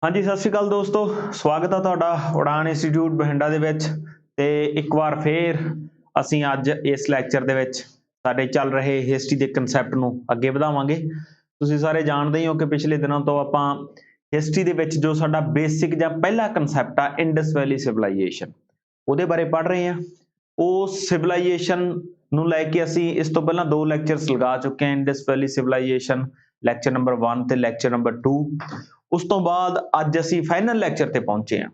हाँ जी, सत श्री अकाल दोस्तों। स्वागत है तुहाडा उड़ान इंस्टीट्यूट बठिंडा दे विच ते एक बार फिर ਅਸੀਂ ਅੱਜ ਇਸ ਲੈਕਚਰ ਦੇ ਵਿੱਚ ਸਾਡੇ ਚੱਲ ਰਹੇ ਹਿਸਟਰੀ ਦੇ ਕਨਸੈਪਟ ਨੂੰ ਅੱਗੇ ਵਧਾਵਾਂਗੇ। ਤੁਸੀਂ ਸਾਰੇ ਜਾਣਦੇ ਹੀ ਹੋ ਕਿ ਪਿਛਲੇ ਦਿਨਾਂ ਤੋਂ ਆਪਾਂ ਹਿਸਟਰੀ ਦੇ ਵਿੱਚ ਜੋ ਸਾਡਾ ਬੇਸਿਕ ਜਾਂ ਪਹਿਲਾ ਕਨਸੈਪਟ ਆ ਇੰਡਸ ਵੈਲੀ ਸਿਵਲਾਈਜੇਸ਼ਨ ਉਹਦੇ ਬਾਰੇ ਪੜ੍ਹ ਰਹੇ ਹਾਂ। ਉਸ ਸਿਵਲਾਈਜੇਸ਼ਨ ਨੂੰ ਲੈ ਕੇ ਅਸੀਂ ਇਸ ਤੋਂ ਪਹਿਲਾਂ ਦੋ ਲੈਕਚਰਸ ਲਗਾ ਚੁੱਕੇ ਹਾਂ। ਇੰਡਸ ਵੈਲੀ ਸਿਵਲਾਈਜੇਸ਼ਨ ਲੈਕਚਰ ਨੰਬਰ 1 ਤੇ ਲੈਕਚਰ ਨੰਬਰ 2। ਉਸ ਤੋਂ ਬਾਅਦ ਅੱਜ ਅਸੀਂ ਫਾਈਨਲ ਲੈਕਚਰ ਤੇ ਪਹੁੰਚੇ ਹਾਂ।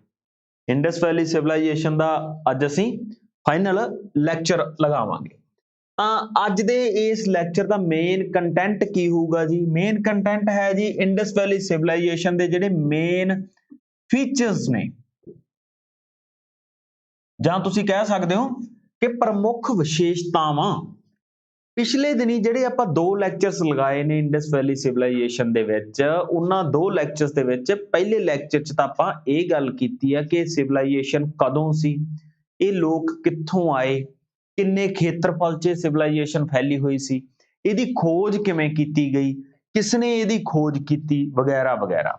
ਇੰਡਸ ਵੈਲੀ ਸਿਵਲਾਈਜੇਸ਼ਨ ਦਾ ਅੱਜ ਅਸੀਂ ਫਾਈਨਲ ਲੈਕਚਰ ਲਗਾਵਾਂਗੇ। ਤਾਂ ਅੱਜ ਦੇ ਇਸ ਲੈਕਚਰ ਦਾ ਮੇਨ ਕੰਟੈਂਟ ਕੀ ਹੋਊਗਾ ਜੀ? ਮੇਨ ਕੰਟੈਂਟ ਹੈ ਜੀ ਇੰਡਸ ਵੈਲੀ ਸਿਵਲਾਈਜੇਸ਼ਨ ਦੇ ਜਿਹੜੇ ਮੇਨ ਫੀਚਰਸ ਨੇ, ਜਾਂ ਤੁਸੀਂ ਕਹਿ ਸਕਦੇ ਹੋ ਕਿ ਪ੍ਰਮੁੱਖ ਵਿਸ਼ੇਸ਼ਤਾਵਾਂ। ਪਿਛਲੇ ਦਿਨੀ ਜਿਹੜੇ ਆਪਾਂ ਦੋ ਲੈਕਚਰਸ ਲਗਾਏ ਨੇ ਇੰਡਸ ਵੈਲੀ ਸਿਵਲਾਈਜੇਸ਼ਨ ਦੇ ਵਿੱਚ, ਉਹਨਾਂ ਦੋ ਲੈਕਚਰਸ ਦੇ ਵਿੱਚ ਪਹਿਲੇ ਲੈਕਚਰ 'ਚ ਤਾਂ ਆਪਾਂ ਇਹ ਗੱਲ ਕੀਤੀ ਆ ਕਿ ਸਿਵਲਾਈਜੇਸ਼ਨ ਕਦੋਂ ਸੀ, ਇਹ ਲੋਕ ਕਿੱਥੋਂ ਆਏ, ਕਿੰਨੇ ਖੇਤਰਫਲ 'ਚ ਸਿਵਲਾਈਜੇਸ਼ਨ ਫੈਲੀ ਹੋਈ ਸੀ, ਇਹਦੀ ਖੋਜ ਕਿਵੇਂ ਕੀਤੀ ਗਈ, ਕਿਸਨੇ ਇਹਦੀ ਖੋਜ ਕੀਤੀ, ਵਗੈਰਾ ਵਗੈਰਾ।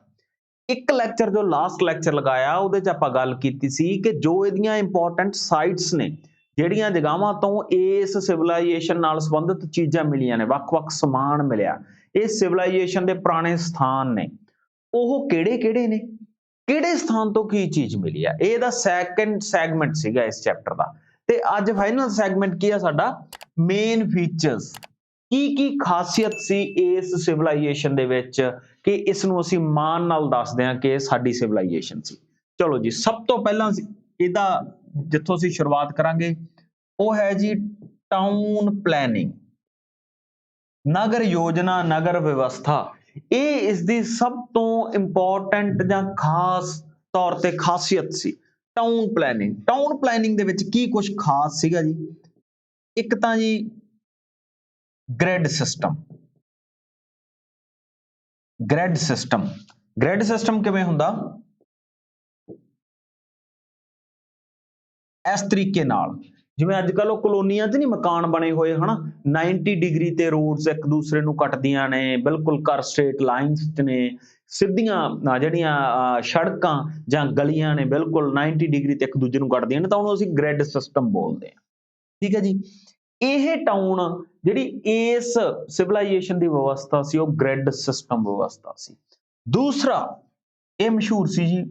ਇੱਕ ਲੈਕਚਰ ਜੋ ਲਾਸਟ ਲੈਕਚਰ ਲਗਾਇਆ ਉਹਦੇ 'ਚ ਆਪਾਂ ਗੱਲ ਕੀਤੀ ਸੀ ਕਿ ਜੋ ਇਹਦੀਆਂ ਇੰਪੋਰਟੈਂਟ ਸਾਈਟਸ ਨੇ, ਜਿਹੜੀਆਂ ਜਗ੍ਹਾਵਾਂ ਤੋਂ ਇਸ ਸਿਵਲਾਈਜੇਸ਼ਨ ਨਾਲ ਸੰਬੰਧਿਤ ਚੀਜ਼ਾਂ ਮਿਲੀਆਂ ਨੇ, ਵੱਖ-ਵੱਖ ਸਮਾਨ ਮਿਲਿਆ, ਇਹ ਸਿਵਲਾਈਜੇਸ਼ਨ ਦੇ ਪੁਰਾਣੇ ਸਥਾਨ ਨੇ, ਉਹ ਕਿਹੜੇ-ਕਿਹੜੇ ਨੇ, ਕਿਹੜੇ ਸਥਾਨ ਤੋਂ ਕੀ ਚੀਜ਼ ਮਿਲੀ ਆ, ਇਹਦਾ ਸੈਕੰਡ ਸੈਗਮੈਂਟ ਸੀਗਾ ਇਸ ਚੈਪਟਰ ਦਾ। ਤੇ ਅੱਜ ਫਾਈਨਲ ਸੈਗਮੈਂਟ ਕੀ ਆ ਸਾਡਾ? Main features. ਕੀ ਖਾਸੀਅਤ ਸੀ ਇਸ ਸਿਵਲਾਈਜੇਸ਼ਨ ਦੇ ਵਿੱਚ ਕਿ ਇਸ ਨੂੰ ਅਸੀਂ ਮਾਣ ਨਾਲ ਦੱਸਦੇ ਹਾਂ ਕਿ ਇਹ ਸਾਡੀ ਸਿਵਲਾਈਜੇਸ਼ਨ ਸੀ। ਚਲੋ ਜੀ, ਸਭ ਤੋਂ ਪਹਿਲਾਂ ਇਹਦਾ ਜਿੱਥੋਂ ਅਸੀਂ ਸ਼ੁਰੂਆਤ ਕਰਾਂਗੇ ਉਹ ਹੈ ਜੀ ਟਾਊਨ ਪਲੈਨਿੰਗ, ਨਗਰ ਯੋਜਨਾ, ਨਗਰ ਵਿਵਸਥਾ। ਇਹ ਇਸ ਦੀ ਸਭ ਤੋਂ ਇੰਪੋਰਟੈਂਟ ਜਾਂ ਖਾਸ ਤੌਰ ਤੇ ਖਾਸੀਅਤ ਸੀ ਟਾਊਨ ਪਲੈਨਿੰਗ। ਟਾਊਨ ਪਲੈਨਿੰਗ ਦੇ ਵਿੱਚ ਕੀ ਕੁਝ ਖਾਸ ਸੀਗਾ ਜੀ? ਇੱਕ ਤਾਂ ਜੀ grid system. Grid system, grid system ਕਿਵੇਂ ਹੁੰਦਾ? ਇਸ ਤਰੀਕੇ ਨਾਲ ਜਿਵੇਂ ਅੱਜ ਕੱਲ ਉਹ ਕਲੋਨੀਆਂ 'ਚ ਨਹੀਂ ਮਕਾਨ ਬਣੇ ਹੋਏ ਹਨਾ, 90 ਡਿਗਰੀ ਤੇ ਰੋਡਸ ਇੱਕ ਦੂਸਰੇ ਨੂੰ ਕੱਟਦੀਆਂ ਨੇ, ਬਿਲਕੁਲ ਕਰ ਸਟ੍ਰੇਟ ਲਾਈਨਸ 'ਚ ਨੇ, ਸਿੱਧੀਆਂ ਜਿਹੜੀਆਂ ਸੜਕਾਂ ਜਾਂ ਗਲੀਆਂ ਨੇ ਬਿਲਕੁਲ 90 ਡਿਗਰੀ ਤੇ ਇੱਕ ਦੂਜੇ ਨੂੰ ਕੱਟਦੀਆਂ ਨੇ, ਤਾਂ ਉਹਨੂੰ ਅਸੀਂ ਗ੍ਰਿਡ ਸਿਸਟਮ ਬੋਲਦੇ ਹਾਂ। ਠੀਕ ਹੈ ਜੀ। ਇਹ ਟਾਊਨ ਜਿਹੜੀ ਇਸ ਸਿਵਲਾਈਜੇਸ਼ਨ ਦੀ ਵਿਵਸਥਾ ਸੀ ਉਹ ਗ੍ਰਿਡ ਸਿਸਟਮ ਵਿਵਸਥਾ ਸੀ। ਦੂਸਰਾ ਇਹ ਮਸ਼ਹੂਰ ਸੀ ਜੀ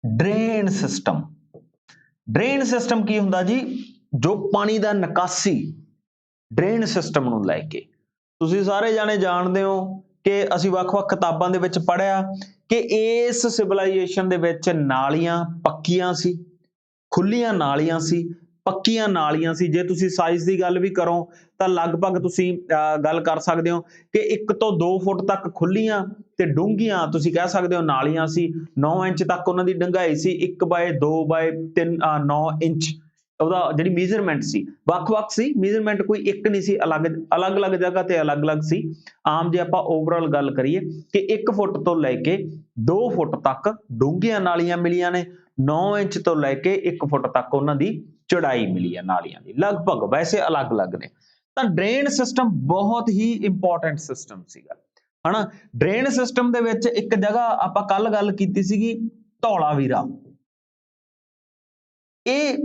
ਡਰੇਨ ਸਿਸਟਮ। ਡਰੇਨ ਸਿਸਟਮ ਕੀ ਹੁੰਦਾ ਜੀ? ਜੋ ਪਾਣੀ ਦਾ ਨਿਕਾਸੀ, ਡਰੇਨ ਸਿਸਟਮ ਨੂੰ ਲੈ ਕੇ ਤੁਸੀਂ ਸਾਰੇ ਜਾਣੇ ਜਾਣਦੇ ਹੋ ਕਿ ਅਸੀਂ ਵੱਖ-ਵੱਖ ਕਿਤਾਬਾਂ ਦੇ ਵਿੱਚ ਪੜ੍ਹਿਆ ਕਿ ਇਸ ਸਿਵਲਾਈਜੇਸ਼ਨ ਦੇ ਵਿੱਚ ਨਾਲੀਆਂ ਪੱਕੀਆਂ ਸੀ, ਖੁੱਲੀਆਂ ਨਾਲੀਆਂ ਸੀ, ਪੱਕੀਆਂ ਨਾਲੀਆਂ ਸੀ। ਜੇ ਤੁਸੀਂ ਸਾਈਜ਼ ਦੀ ਗੱਲ ਵੀ ਕਰੋ ਤਾਂ ਲਗਭਗ ਤੁਸੀਂ ਗੱਲ ਕਰ ਸਕਦੇ ਹੋ ਕਿ 1 ਤੋਂ 2 ਫੁੱਟ ਤੱਕ ਖੁੱਲੀਆਂ ਤੇ ਡੂੰਘੀਆਂ ਤੁਸੀਂ ਕਹਿ ਸਕਦੇ ਹੋ ਨਾਲੀਆਂ ਸੀ। 9 ਇੰਚ ਤੱਕ ਉਹਨਾਂ ਦੀ ਡੂੰਘਾਈ ਸੀ। 1/2/3 9 ਇੰਚ ਉਹਦਾ ਜਿਹੜੀ ਮੇਜ਼ਰਮੈਂਟ ਸੀ, ਵੱਖ-ਵੱਖ ਸੀ ਮੇਜ਼ਰਮੈਂਟ, ਕੋਈ ਇੱਕ ਨਹੀਂ ਸੀ, ਅਲੱਗ-ਅਲੱਗ ਜਗ੍ਹਾ ਤੇ ਅਲੱਗ-ਅਲੱਗ ਸੀ। ਆਮ ਜੇ ਆਪਾਂ ਓਵਰਆਲ ਗੱਲ ਕਰੀਏ ਕਿ 1 ਫੁੱਟ ਤੋਂ ਲੈ ਕੇ 2 ਫੁੱਟ ਤੱਕ ਡੂੰਘੀਆਂ ਨਾਲੀਆਂ ਮਿਲੀਆਂ ਨੇ, 9 ਇੰਚ ਤੋਂ ਲੈ ਕੇ 1 ਫੁੱਟ ਤੱਕ ਉਹਨਾਂ ਦੀ ਚੌੜਾਈ ਮਿਲੀ ਹੈ ਨਾਲੀਆਂ ਦੀ, ਲਗਭਗ, ਵੈਸੇ ਅਲੱਗ-ਅਲੱਗ ਨੇ। ਤਾਂ ਡਰੇਨ ਸਿਸਟਮ ਬਹੁਤ ਹੀ ਇੰਪੋਰਟੈਂਟ ਸਿਸਟਮ ਸੀਗਾ ਹਨਾ। ਡਰੇਨ ਸਿਸਟਮ ਦੇ ਵਿੱਚ ਇੱਕ ਜਗ੍ਹਾ ਆਪਾਂ ਕੱਲ ਗੱਲ ਕੀਤੀ ਸੀਗੀ ਧੌਲਾਵੀਰਾ। ਇਹ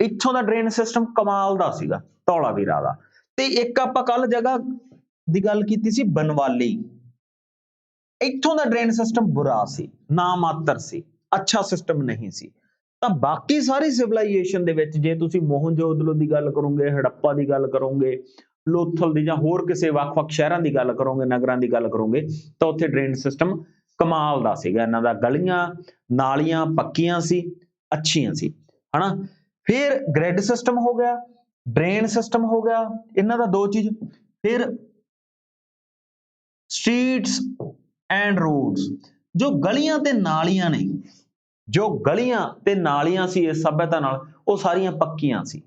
ਇੱਥੋਂ ਦਾ ਡਰੇਨ ਸਿਸਟਮ ਕਮਾਲ ਦਾ ਸੀਗਾ ਧੌਲਾਵੀਰਾ ਦਾ। ਤੇ ਇੱਕ ਆਪਾਂ ਕੱਲ ਜਗ੍ਹਾ ਦੀ ਗੱਲ ਕੀਤੀ ਸੀ ਬਨਵਾਲੀ। ਇੱਥੋਂ ਦਾ ਡਰੇਨ ਸਿਸਟਮ ਬੁਰਾ ਸੀ, ਨਾ ਮਾਤਰ ਸੀ, ਅੱਛਾ ਸਿਸਟਮ ਨਹੀਂ ਸੀ। ਤਾਂ ਬਾਕੀ ਸਾਰੀ ਸਿਵਲਾਈਜੇਸ਼ਨ ਦੇ ਵਿੱਚ ਜੇ ਤੁਸੀਂ ਮੋਹਨਜੋਦੜੋ ਦੀ ਗੱਲ ਕਰੋਗੇ, ਹੜੱਪਾ ਦੀ ਗੱਲ ਕਰੋਗੇ, ਲੋਥਲ ਦੀ ਜਾਂ ਹੋਰ ਕਿਸੇ ਵੱਖ-ਵੱਖ ਸ਼ਹਿਰਾਂ ਦੀ ਗੱਲ ਕਰੋਗੇ, ਨਗਰਾਂ ਦੀ ਗੱਲ ਕਰੋਗੇ, ਤਾਂ ਉੱਥੇ ਡਰੇਨ ਸਿਸਟਮ ਕਮਾਲ ਦਾ ਸੀਗਾ ਇਹਨਾਂ ਦਾ। ਗਲੀਆਂ ਨਾਲੀਆਂ ਪੱਕੀਆਂ ਸੀ, ਅੱਛੀਆਂ ਸੀ ਹਨਾ। ਫਿਰ ਗ੍ਰਿਡ ਸਿਸਟਮ ਹੋ ਗਿਆ, ਡਰੇਨ ਸਿਸਟਮ ਹੋ ਗਿਆ, ਇਹਨਾਂ ਦਾ ਦੋ ਚੀਜ਼। ਫਿਰ ਸਟਰੀਟਸ ਐਂਡ ਰੋਡਸ, ਜੋ ਗਲੀਆਂ ਤੇ ਨਾਲੀਆਂ ਨੇ, ਜੋ ਗਲੀਆਂ ਤੇ ਨਾਲੀਆਂ ਸੀ ਇਸ ਸਭਿਅਤਾ ਨਾਲ, ਉਹ ਸਾਰੀਆਂ ਪੱਕੀਆਂ ਸੀ।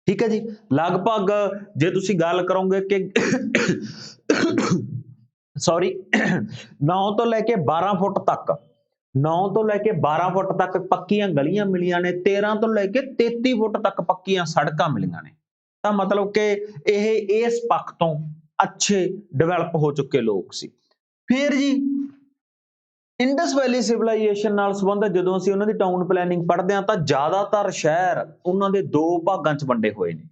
ਠੀਕ ਹੈ ਜੀ। ਲਗਭਗ ਜੇ ਤੁਸੀਂ ਗੱਲ ਕਰੋਗੇ ਕਿ ਸੌਰੀ 9 ਤੋਂ ਲੈ ਕੇ 12 ਫੁੱਟ ਤੱਕ, 9 ਤੋਂ ਲੈ ਕੇ 12 ਫੁੱਟ ਤੱਕ ਪੱਕੀਆਂ ਗਲੀਆਂ ਮਿਲੀਆਂ ਨੇ, 13 ਤੋਂ ਲੈ ਕੇ 33 ਫੁੱਟ ਤੱਕ ਪੱਕੀਆਂ ਸੜਕਾਂ ਮਿਲੀਆਂ ਨੇ। ਤਾਂ ਮਤਲਬ ਕਿ ਇਹ ਇਸ ਪੱਖ ਤੋਂ ਅੱਛੇ ਡਿਵੈਲਪ ਹੋ ਚੁੱਕੇ ਲੋਕ ਸੀ। ਫਿਰ ਜੀ ਇੰਡਸ ਵੈਲੀ ਸਿਵਲਾਈਜੇਸ਼ਨ ਨਾਲ ਸੰਬੰਧਿਤ ਜਦੋਂ ਅਸੀਂ ਉਹਨਾਂ ਦੀ ਟਾਊਨ ਪਲੈਨਿੰਗ ਪੜ੍ਹਦੇ ਹਾਂ ਤਾਂ ਜ਼ਿਆਦਾਤਰ ਸ਼ਹਿਰ ਉਹਨਾਂ ਦੇ ਦੋ ਭਾਗਾਂ 'ਚ ਵੰਡੇ ਹੋਏ ਨੇ,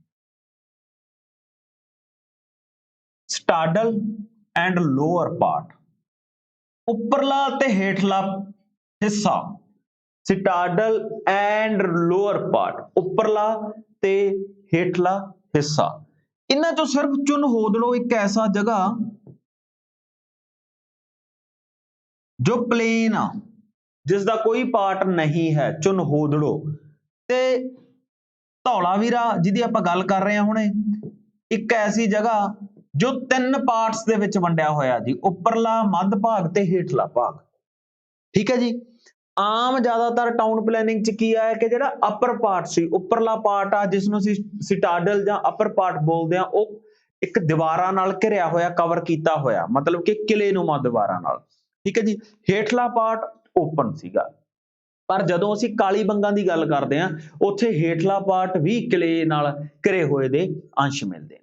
ਸਟਾਡਲ ਐਂਡ ਲੋਅਰ ਪਾਰਟ, ਉੱਪਰਲਾ ਤੇ ਹੇਠਲਾ ਹਿੱਸਾ, ਸਟਾਡਲ ਐਂਡ ਲੋਅਰ ਪਾਰਟ, ਉੱਪਰਲਾ ਤੇ ਹੇਠਲਾ ਹਿੱਸਾ। ਇਹਨਾਂ ਚੋਂ ਸਿਰਫ ਚੁਣ ਹੋਦੜੋ ਇੱਕ ਐਸਾ ਜਗ੍ਹਾ ਜੋ ਪਲੇਨ ਆ, ਜਿਸ ਦਾ ਕੋਈ ਪਾਰਟ ਨਹੀਂ ਹੈ, ਚੁਣ ਹੋਦੜੋ ਤੇ ਧੌਲਾਵੀਰਾ ਜਿਹਦੀ ਆਪਾਂ ਗੱਲ ਕਰ ਰਹੇ ਹਾਂ ਹੁਣੇ, ਇੱਕ ਐਸੀ ਜਗ੍ਹਾ ਜੋ ਤਿੰਨ ਪਾਰਟਸ ਦੇ ਵਿੱਚ ਵੰਡਿਆ ਹੋਇਆ ਜੀ, ਉੱਪਰਲਾ, ਮੱਧ ਭਾਗ ਤੇ ਹੇਠਲਾ ਭਾਗ। ਠੀਕ ਹੈ ਜੀ। ਆਮ ਜ਼ਿਆਦਾਤਰ ਟਾਊਨ ਪਲੈਨਿੰਗ 'ਚ ਕੀ ਆਇਆ ਕਿ ਜਿਹੜਾ ਅਪਰ ਪਾਰਟ ਸੀ, ਉੱਪਰਲਾ ਪਾਰਟ ਆ ਜਿਸ ਨੂੰ ਅਸੀਂ ਸਿਟਾਡਲ ਜਾਂ ਅਪਰ ਪਾਰਟ ਬੋਲਦੇ ਆ, ਉਹ ਇੱਕ ਦੀਵਾਰਾਂ ਨਾਲ ਘਿਰਿਆ ਹੋਇਆ, ਕਵਰ ਕੀਤਾ ਹੋਇਆ, ਮਤਲਬ ਕਿ ਕਿਲ੍ਹੇਨੁਮਾ ਦੀਵਾਰਾਂ ਨਾਲ। ਠੀਕ ਹੈ ਜੀ। ਹੇਠਲਾ ਪਾਰਟ ਓਪਨ ਸੀਗਾ, ਪਰ ਜਦੋਂ ਅਸੀਂ ਕਾਲੀਬੰਗਾਂ ਦੀ ਗੱਲ ਕਰਦੇ ਹਾਂ ਉੱਥੇ ਹੇਠਲਾ ਪਾਰਟ ਵੀ ਕਿਲ੍ਹੇ ਨਾਲ ਘਿਰੇ ਹੋਏ ਦੇ ਅੰਸ਼ ਮਿਲਦੇ ਨੇ।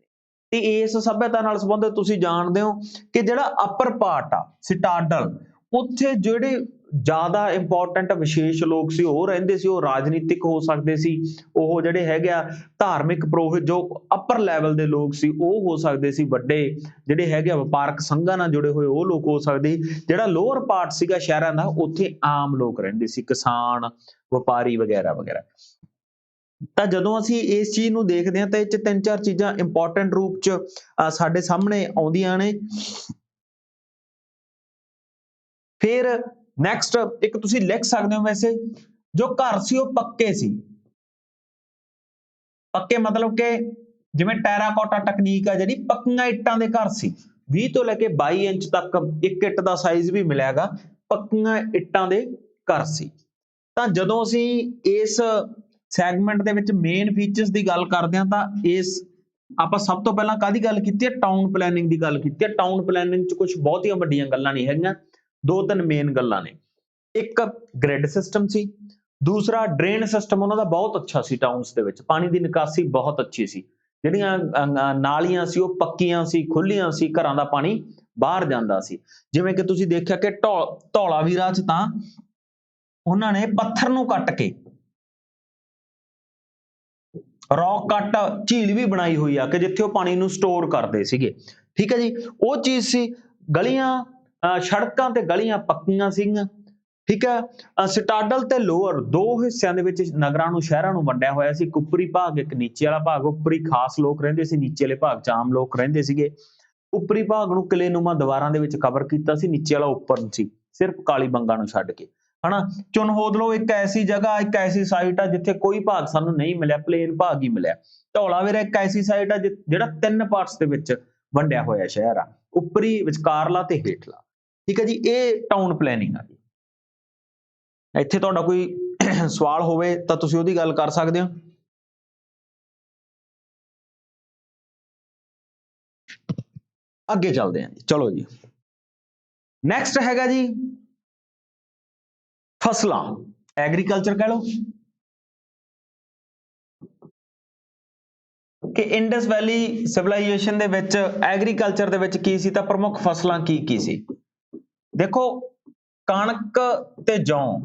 ਤੇ ਇਸ ਸਭਿਅਤਾ ਨਾਲ ਸੰਬੰਧਿਤ ਤੁਸੀਂ ਜਾਣਦੇ ਹੋ ਕਿ ਜਿਹੜਾ ਅਪਰ ਪਾਰਟ ਆ ਸਿਟਾਡਲ, ਉੱਥੇ ਜਿਹੜੇ ਜ਼ਿਆਦਾ ਇੰਪੋਰਟੈਂਟ ਵਿਸ਼ੇਸ਼ ਲੋਕ ਸੀ ਉਹ ਰਹਿੰਦੇ ਸੀ। ਉਹ ਰਾਜਨੀਤਿਕ ਹੋ ਸਕਦੇ ਸੀ, ਉਹ ਜਿਹੜੇ ਹੈਗੇ ਆ ਧਾਰਮਿਕ ਪੁਰੋਹਿਤ ਜੋ ਅਪਰ ਲੈਵਲ ਦੇ ਲੋਕ ਸੀ ਉਹ ਹੋ ਸਕਦੇ ਸੀ, ਵੱਡੇ ਜਿਹੜੇ ਹੈਗੇ ਆ ਵਪਾਰਕ ਸੰਘਾਂ ਨਾਲ ਜੁੜੇ ਹੋਏ ਉਹ ਲੋਕ ਹੋ ਸਕਦੇ। ਜਿਹੜਾ ਲੋਅਰ ਪਾਰਟ ਸੀਗਾ ਸ਼ਹਿਰਾਂ ਦਾ, ਉੱਥੇ ਆਮ ਲੋਕ ਰਹਿੰਦੇ ਸੀ, ਕਿਸਾਨ, ਵਪਾਰੀ ਵਗੈਰਾ ਵਗੈਰਾ। ਤਾਂ ਜਦੋਂ ਅਸੀਂ ਇਸ ਚੀਜ਼ ਨੂੰ ਦੇਖਦੇ ਹਾਂ ਤਾਂ ਇਹ 'ਚ ਤਿੰਨ ਚਾਰ ਚੀਜ਼ਾਂ ਇੰਪੋਰਟੈਂਟ ਰੂਪ 'ਚ ਸਾਡੇ ਸਾਹਮਣੇ ਆਉਂਦੀਆਂ ਨੇ। ਫਿਰ ਨੈਕਸਟ ਇੱਕ ਤੁਸੀਂ ਲਿਖ ਸਕਦੇ ਹੋ, ਵੈਸੇ ਜੋ ਘਰ ਸੀ ਉਹ ਪੱਕੇ ਸੀ। ਪੱਕੇ ਮਤਲਬ ਕਿ ਜਿਵੇਂ ਟੈਰਾਕੋਟਾ ਟੈਕਨੀਕ ਆ ਜਿਹੜੀ, ਪੱਕੀਆਂ ਇੱਟਾਂ ਦੇ ਘਰ ਸੀ। 20 ਤੋਂ ਲੈ ਕੇ 22 ਇੰਚ ਤੱਕ ਇੱਕ ਇੱਟ ਦਾ ਸਾਈਜ਼ ਵੀ ਮਿਲਿਆਗਾ, ਪੱਕੀਆਂ ਇੱਟਾਂ ਦੇ ਘਰ ਸੀ। ਤਾਂ ਜਦੋਂ ਅਸੀਂ ਇਸ ਸੈਗਮੈਂਟ ਦੇ ਵਿੱਚ ਮੇਨ ਫੀਚਰਸ ਦੀ ਗੱਲ ਕਰਦੇ ਹਾਂ ਤਾਂ ਇਸ ਆਪਾਂ ਸਭ ਤੋਂ ਪਹਿਲਾਂ ਕਾਹਦੀ ਗੱਲ ਕੀਤੀ ਹੈ? ਟਾਊਨ ਪਲੈਨਿੰਗ ਦੀ ਗੱਲ ਕੀਤੀ ਹੈ। ਟਾਊਨ ਪਲੈਨਿੰਗ 'ਚ ਕੁਝ ਬਹੁਤੀਆਂ ਵੱਡੀਆਂ ਗੱਲਾਂ ਨਹੀਂ ਹੈਗੀਆਂ, ਦੋ ਤਿੰਨ ਮੇਨ ਗੱਲਾਂ ਨੇ। ਇੱਕ ਗ੍ਰਿਡ ਸਿਸਟਮ ਸੀ, ਦੂਸਰਾ ਡਰੇਨ ਸਿਸਟਮ ਉਹਨਾਂ ਦਾ ਬਹੁਤ ਅੱਛਾ ਸੀ। ਟਾਊਨਸ ਦੇ ਵਿੱਚ ਪਾਣੀ ਦੀ ਨਿਕਾਸੀ ਬਹੁਤ ਅੱਛੀ ਸੀ, ਜਿਹੜੀਆਂ ਨਾਲੀਆਂ ਸੀ ਉਹ ਪੱਕੀਆਂ ਸੀ, ਖੁੱਲੀਆਂ ਸੀ, ਘਰਾਂ ਦਾ ਪਾਣੀ ਬਾਹਰ ਜਾਂਦਾ ਸੀ। ਜਿਵੇਂ ਕਿ ਤੁਸੀਂ ਦੇਖਿਆ ਕਿ ਧੌਲਾਵੀਰਾ 'ਚ ਤਾਂ ਉਹਨਾਂ ਨੇ ਪੱਥਰ ਨੂੰ ਕੱਟ ਕੇ ਰੌਕ ਕੱਟ ਝੀਲ ਵੀ ਬਣਾਈ ਹੋਈ ਆ ਕਿ ਜਿੱਥੇ ਉਹ ਪਾਣੀ ਨੂੰ ਸਟੋਰ ਕਰਦੇ ਸੀਗੇ। ਠੀਕ ਹੈ ਜੀ, ਉਹ ਚੀਜ਼ ਸੀ। ਗਲੀਆਂ, ਸੜਕਾਂ ਤੇ ਗਲੀਆਂ ਪੱਕੀਆਂ ਸੀਗੀਆਂ। ਠੀਕ ਹੈ। ਸਟਾਡਲ ਤੇ ਲੋਅਰ ਦੋ ਹਿੱਸਿਆਂ ਦੇ ਵਿੱਚ ਨਗਰਾਂ ਨੂੰ, ਸ਼ਹਿਰਾਂ ਨੂੰ ਵੰਡਿਆ ਹੋਇਆ ਸੀ। ਇੱਕ ਉੱਪਰੀ ਭਾਗ, ਇੱਕ ਨੀਚੇ ਵਾਲਾ ਭਾਗ। ਉੱਪਰੀ ਖਾਸ ਲੋਕ ਰਹਿੰਦੇ ਸੀ, ਨੀਚੇ ਵਾਲੇ ਭਾਗ 'ਚ ਆਮ ਲੋਕ ਰਹਿੰਦੇ ਸੀਗੇ। ਉੱਪਰੀ ਭਾਗ ਨੂੰ ਕਿਲ੍ਹੇਨੁਮਾ ਦੀਵਾਰਾਂ ਦੇ ਵਿੱਚ ਕਵਰ ਕੀਤਾ ਸੀ, ਨੀਚੇ ਵਾਲਾ ਓਪਨ ਸੀ, ਸਿਰਫ ਕਾਲੀਬੰਗਾਂ ਨੂੰ ਛੱਡ ਕੇ। ਹਨਾ, ਚੁਣ ਹੋਦੜੋ ਇੱਕ ਐਸੀ ਜਗ੍ਹਾ, ਇੱਕ ਐਸੀ ਸਾਈਟ ਆ ਜਿੱਥੇ ਕੋਈ ਭਾਗ ਸਾਨੂੰ ਨਹੀਂ ਮਿਲਿਆ, ਪਲੇਨ ਭਾਗ ਹੀ ਮਿਲਿਆ। ਧੌਲਾਵੀਰਾ ਇੱਕ ਐਸੀ ਸਾਈਟ ਆ ਜਿਹੜਾ ਤਿੰਨ ਪਾਰਟਸ ਦੇ ਵਿੱਚ ਵੰਡਿਆ ਹੋਇਆ ਸ਼ਹਿਰ ਆ, ਉੱਪਰੀ, ਵਿਚਕਾਰਲਾ ਤੇ ਹੇਠਲਾ। ਠੀਕ ਹੈ ਜੀ, ਇਹ ਟਾਊਨ ਪਲੈਨਿੰਗ ਆ ਜੀ। ਇੱਥੇ ਤੁਹਾਡਾ ਕੋਈ ਸਵਾਲ ਹੋਵੇ ਤਾਂ ਤੁਸੀਂ ਉਹਦੀ ਗੱਲ ਕਰ ਸਕਦੇ ਹੋ। ਅੱਗੇ ਚੱਲਦੇ ਹਾਂ ਜੀ, ਚਲੋ ਜੀ। ਨੈਕਸਟ ਹੈਗਾ ਜੀ ਫਸਲਾਂ, ਐਗਰੀਕਲਚਰ ਕਹਿ ਲਓ ਕਿ ਇੰਡਸ ਵੈਲੀ ਸਿਵਲਾਈਜੇਸ਼ਨ ਦੇ ਵਿੱਚ ਐਗਰੀਕਲਚਰ ਦੇ ਵਿੱਚ ਕੀ ਸੀ ਤਾਂ ਪ੍ਰਮੁੱਖ ਫਸਲਾਂ ਕੀ ਕੀ ਸੀ? ਦੇਖੋ, ਕਣਕ ਤੇ ਜੌਂ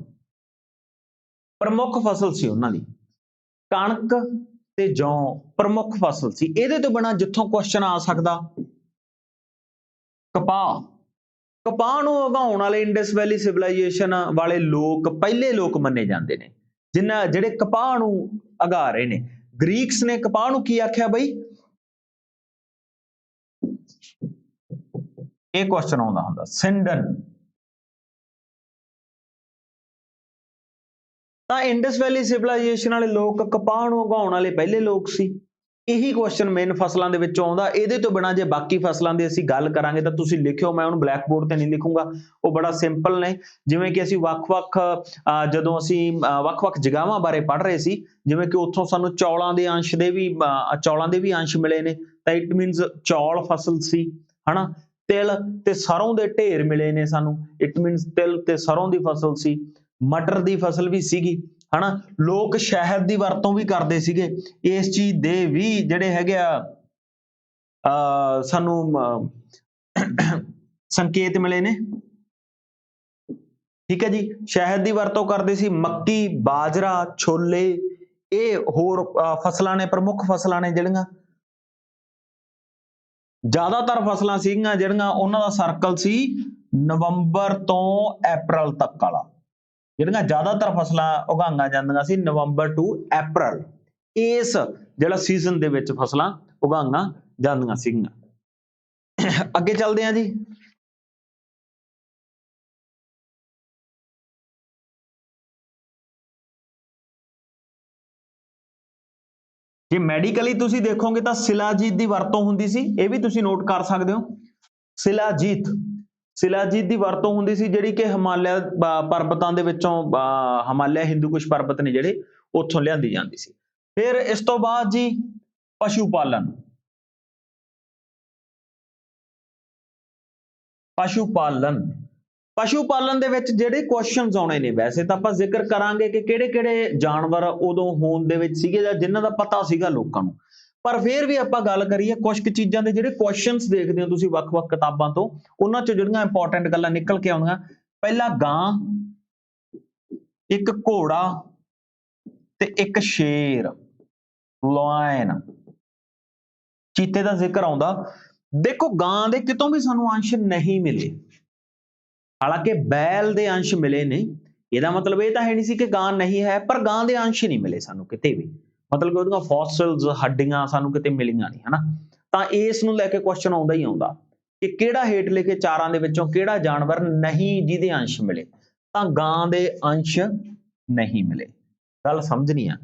ਪ੍ਰਮੁੱਖ ਫਸਲ ਸੀ ਉਹਨਾਂ ਦੀ। ਕਣਕ ਤੇ ਜੌਂ ਪ੍ਰਮੁੱਖ ਫਸਲ ਸੀ। ਇਹਦੇ ਤੋਂ ਬਿਨਾਂ ਜਿੱਥੋਂ ਕੁਐਸਚਨ ਆ ਸਕਦਾ, ਕਪਾਹ। ਕਪਾਹ ਨੂੰ ਉਗਾਉਣ ਵਾਲੇ ਇੰਡਸ ਵੈਲੀ ਸਿਵਲਾਈਜੇਸ਼ਨ ਵਾਲੇ ਲੋਕ ਪਹਿਲੇ ਲੋਕ ਮੰਨੇ ਜਾਂਦੇ ਨੇ, ਜਿਹੜੇ ਕਪਾਹ ਨੂੰ ਉਗਾ ਰਹੇ ਨੇ। ਗ੍ਰੀਕਸ ਨੇ ਕਪਾਹ ਨੂੰ ਕੀ ਆਖਿਆ ਬਈ? ਇਹ ਕੁਐਸਚਨ ਆਉਂਦਾ ਹੁੰਦਾ, ਸਿੰਡਨ। ਤਾਂ ਇੰਡਸ ਵੈਲੀ ਸਿਵਲਾਈਜੇਸ਼ਨ ਵਾਲੇ ਲੋਕ ਕਪਾਹ ਨੂੰ ਉਗਾਉਣ ਵਾਲੇ ਪਹਿਲੇ ਲੋਕ ਸੀ। ਇਹੀ ਕੁਐਸਚਨ ਮੇਨ ਫਸਲਾਂ ਦੇ ਵਿੱਚੋਂ ਆਉਂਦਾ। ਇਹਦੇ ਤੋਂ ਬਿਨਾਂ ਜੇ ਬਾਕੀ ਫਸਲਾਂ ਦੀ ਅਸੀਂ ਗੱਲ ਕਰਾਂਗੇ ਤਾਂ ਤੁਸੀਂ ਲਿਖਿਓ, ਮੈਂ ਉਹਨੂੰ ਬਲੈਕ ਬੋਰਡ ਤੇ ਨਹੀਂ ਲਿਖੂੰਗਾ, ਉਹ ਬੜਾ ਸਿੰਪਲ ਨੇ। ਜਿਵੇਂ ਕਿ ਅਸੀਂ ਵੱਖ-ਵੱਖ ਜਦੋਂ ਅਸੀਂ ਵੱਖ-ਵੱਖ ਜਗ੍ਹਾਵਾਂ ਬਾਰੇ ਪੜ੍ਹ ਰਹੇ ਸੀ, ਜਿਵੇਂ ਕਿ ਉੱਥੋਂ ਸਾਨੂੰ ਚੌਲਾਂ ਦੇ ਵੀ ਅੰਸ਼ ਮਿਲੇ ਨੇ, ਤਾਂ ਇਟ ਮੀਨਸ ਚੌਲ ਫਸਲ ਸੀ। ਹਨਾ, ਤਿਲ ਤੇ ਸਰੋਂ ਦੇ ਢੇਰ ਮਿਲੇ ਨੇ ਸਾਨੂੰ, ਇਟ ਮੀਨਸ ਤਿਲ ਤੇ ਸਰੋਂ ਦੀ ਫਸਲ ਸੀ। ਮਟਰ ਦੀ ਫਸਲ ਵੀ ਸੀਗੀ। ਹਨਾ, ਲੋਕ ਸ਼ਹਿਦ ਦੀ ਵਰਤੋਂ ਵੀ ਕਰਦੇ ਸੀਗੇ। ਇਸ ਚੀਜ਼ ਦੇ ਵੀ ਜਿਹੜੇ ਹੈਗੇ ਆ ਸਾਨੂੰ ਸੰਕੇਤ ਮਿਲੇ ਨੇ। ठीक है जी। शहद की वरतों करते सी, मक्की, बाजरा, छोले, ये होर फसलां ने, प्रमुख फसलां ने जिहड़ियां। ਜ਼ਿਆਦਾਤਰ ਫਸਲਾਂ ਸੀਗੀਆਂ ਜਿਹੜੀਆਂ ਉਹਨਾਂ ਦਾ ਸਰਕਲ ਸੀ ਨਵੰਬਰ ਤੋਂ ਅਪ੍ਰੈਲ ਤੱਕ ਵਾਲਾ। ਜਿਹੜੀਆਂ ਜ਼ਿਆਦਾਤਰ ਫਸਲਾਂ ਉਗਾਈਆਂ ਜਾਂਦੀਆਂ ਸੀ ਨਵੰਬਰ ਟੂ ਅਪ੍ਰੈਲ, ਇਸ ਜਿਹੜਾ ਸੀਜ਼ਨ ਦੇ ਵਿੱਚ ਫਸਲਾਂ ਉਗਾਈਆਂ ਜਾਂਦੀਆਂ ਸੀਗੀਆਂ। ਅੱਗੇ ਚੱਲਦੇ ਹਾਂ ਜੀ। ਜੇ ਮੈਡੀਕਲੀ ਤੁਸੀਂ ਦੇਖੋਗੇ ਤਾਂ ਸ਼ਿਲਾਜੀਤ ਦੀ ਵਰਤੋਂ ਹੁੰਦੀ ਸੀ, ਇਹ ਵੀ ਤੁਸੀਂ ਨੋਟ ਕਰ ਸਕਦੇ ਹੋ। ਸ਼ਿਲਾਜੀਤ, ਸ਼ਿਲਾਜੀਤ ਦੀ ਵਰਤੋਂ ਹੁੰਦੀ ਸੀ ਜਿਹੜੀ ਕਿ ਹਿਮਾਲਿਆ ਪਰਬਤਾਂ ਦੇ ਵਿੱਚੋਂ, ਹਿਮਾਲਿਆ ਹਿੰਦੂ ਕੁਸ਼ ਪਰਬਤ ਨੇ ਜਿਹੜੇ, ਉੱਥੋਂ ਲਿਆਂਦੀ ਜਾਂਦੀ ਸੀ। ਫਿਰ ਇਸ ਤੋਂ ਬਾਅਦ ਜੀ ਪਸ਼ੂ ਪਾਲਣ। ਪਸ਼ੂ ਪਾਲਣ, ਪਸ਼ੂ ਪਾਲਣ ਦੇ ਵਿੱਚ ਜਿਹੜੇ ਕੁਐਸਚਨਸ ਆਉਣੇ ਨੇ, ਵੈਸੇ ਤਾਂ ਆਪਾਂ ਜ਼ਿਕਰ ਕਰਾਂਗੇ ਕਿ ਕਿਹੜੇ ਕਿਹੜੇ ਜਾਨਵਰ ਉਦੋਂ ਹੋਂਦ ਦੇ ਵਿੱਚ ਸੀਗੇ ਜਾਂ ਜਿਨ੍ਹਾਂ ਦਾ ਪਤਾ ਸੀਗਾ ਲੋਕਾਂ ਨੂੰ, ਪਰ ਫਿਰ ਵੀ ਆਪਾਂ ਗੱਲ ਕਰੀਏ ਕੁਝ ਕੁ ਚੀਜ਼ਾਂ ਦੇ ਜਿਹੜੇ ਕੁਐਸਚਨਸ ਦੇਖਦੇ ਹੋ ਤੁਸੀਂ ਵੱਖ-ਵੱਖ ਕਿਤਾਬਾਂ ਤੋਂ, ਉਹਨਾਂ ਚੋਂ ਜਿਹੜੀਆਂ ਇੰਪੋਰਟੈਂਟ ਗੱਲਾਂ ਨਿਕਲ ਕੇ ਆਉਣੀਆਂ। ਪਹਿਲਾ ਗਾਂ, ਇੱਕ ਘੋੜਾ ਤੇ ਇੱਕ ਸ਼ੇਰ, ਲਾਇਨ, ਚੀਤੇ ਦਾ ਜ਼ਿਕਰ ਆਉਂਦਾ। ਦੇਖੋ ਗਾਂ ਦੇ ਕਿਤੋਂ ਵੀ ਸਾਨੂੰ ਅੰਸ਼ ਨਹੀਂ ਮਿਲੇ, ਹਾਲਾਂਕਿ ਬੈਲ ਦੇ ਅੰਸ਼ ਮਿਲੇ ਨੇ, ਇਹਦਾ ਮਤਲਬ ਇਹ ਤਾਂ ਹੈ ਨਹੀਂ ਸੀ ਕਿ ਗਾਂ ਨਹੀਂ ਹੈ, ਪਰ ਗਾਂ ਦੇ ਅੰਸ਼ ਨਹੀਂ ਮਿਲੇ ਸਾਨੂੰ ਕਿਤੇ ਵੀ, ਮਤਲਬ ਕਿ ਉਹਦੀਆਂ ਫੋਸਿਲਸ, ਹੱਡੀਆਂ ਸਾਨੂੰ ਕਿਤੇ ਮਿਲੀਆਂ ਨਹੀਂ, ਹਨਾ। ਤਾਂ ਇਸ ਨੂੰ ਲੈ ਕੇ ਕੁਐਸਚਨ ਆਉਂਦਾ ਹੀ ਆਉਂਦਾ ਕਿ ਕਿਹੜਾ ਹੇਠ ਲਿਖੇ ਚਾਰਾਂ ਦੇ ਵਿੱਚੋਂ ਕਿਹੜਾ ਜਾਨਵਰ ਨਹੀਂ ਜਿਹਦੇ ਅੰਸ਼ ਮਿਲੇ, ਤਾਂ ਗਾਂ ਦੇ ਅੰਸ਼ ਨਹੀਂ ਮਿਲੇ। ਗੱਲ ਸਮਝਣੀ ਆ।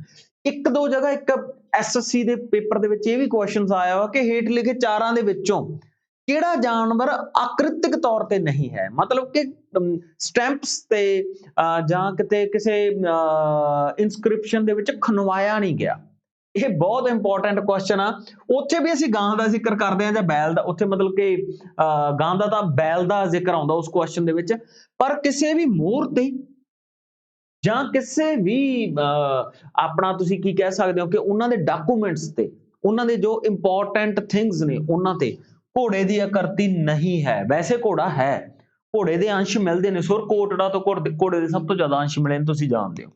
ਇੱਕ ਦੋ ਜਗ੍ਹਾ ਇੱਕ SSC ਦੇ ਪੇਪਰ ਦੇ ਵਿੱਚ ਇਹ ਵੀ ਕੁਐਸਚਨਸ ਆਇਆ ਵਾ ਕਿ ਹੇਠ ਲਿਖੇ ਚਾਰਾਂ ਦੇ ਵਿੱਚੋਂ ਕਿਹੜਾ ਜਾਨਵਰ ਆਕ੍ਰਿਤਿਕ ਤੌਰ ਤੇ ਨਹੀਂ ਹੈ, ਮਤਲਬ ਕਿ ਸਟੈਂਪਸ ਤੇ ਜਾਂ ਕਿਤੇ ਕਿਸੇ ਇਨਸਕ੍ਰਿਪਸ਼ਨ ਦੇ ਵਿੱਚ ਖਨਵਾਇਆ ਨਹੀਂ ਗਿਆ। ਇਹ ਬਹੁਤ ਇੰਪੋਰਟੈਂਟ ਕੁਐਸਚਨ ਆ। ਉੱਥੇ ਵੀ ਅਸੀਂ ਗਾਂ ਦਾ ਜ਼ਿਕਰ ਕਰਦੇ ਹਾਂ ਜਾਂ ਬੈਲ ਦਾ, ਉੱਥੇ ਮਤਲਬ ਕਿ ਗਾਂ ਦਾ ਤਾਂ ਬੈਲ ਦਾ ਜ਼ਿਕਰ ਆਉਂਦਾ ਉਸ ਕੁਐਸਚਨ ਦੇ ਵਿੱਚ, ਪਰ ਕਿਸੇ ਵੀ ਮੋਹਰ ਤੇ ਜਾਂ ਕਿਸੇ ਵੀ ਆਪਣਾ ਤੁਸੀਂ ਕੀ ਕਹਿ ਸਕਦੇ ਹੋ ਕਿ ਉਹਨਾਂ ਦੇ ਡਾਕੂਮੈਂਟਸ ਤੇ, ਉਹਨਾਂ ਦੇ ਜੋ ਇੰਪੋਰਟੈਂਟ ਥਿੰਗਸ ਨੇ ਉਹਨਾਂ ਤੇ ਘੋੜੇ ਦੀ ਆਕ੍ਰਿਤੀ ਨਹੀਂ ਹੈ। ਵੈਸੇ ਘੋੜਾ ਹੈ, ਘੋੜੇ ਦੇ ਅੰਸ਼ ਮਿਲਦੇ ਨੇ, ਸੁਰਕੋਟੜਾ ਤੋਂ ਘੋੜੇ ਦੇ ਸਭ ਤੋਂ ਜ਼ਿਆਦਾ ਅੰਸ਼ ਮਿਲੇ ਨੇ, ਤੁਸੀਂ ਜਾਣਦੇ ਹੋ।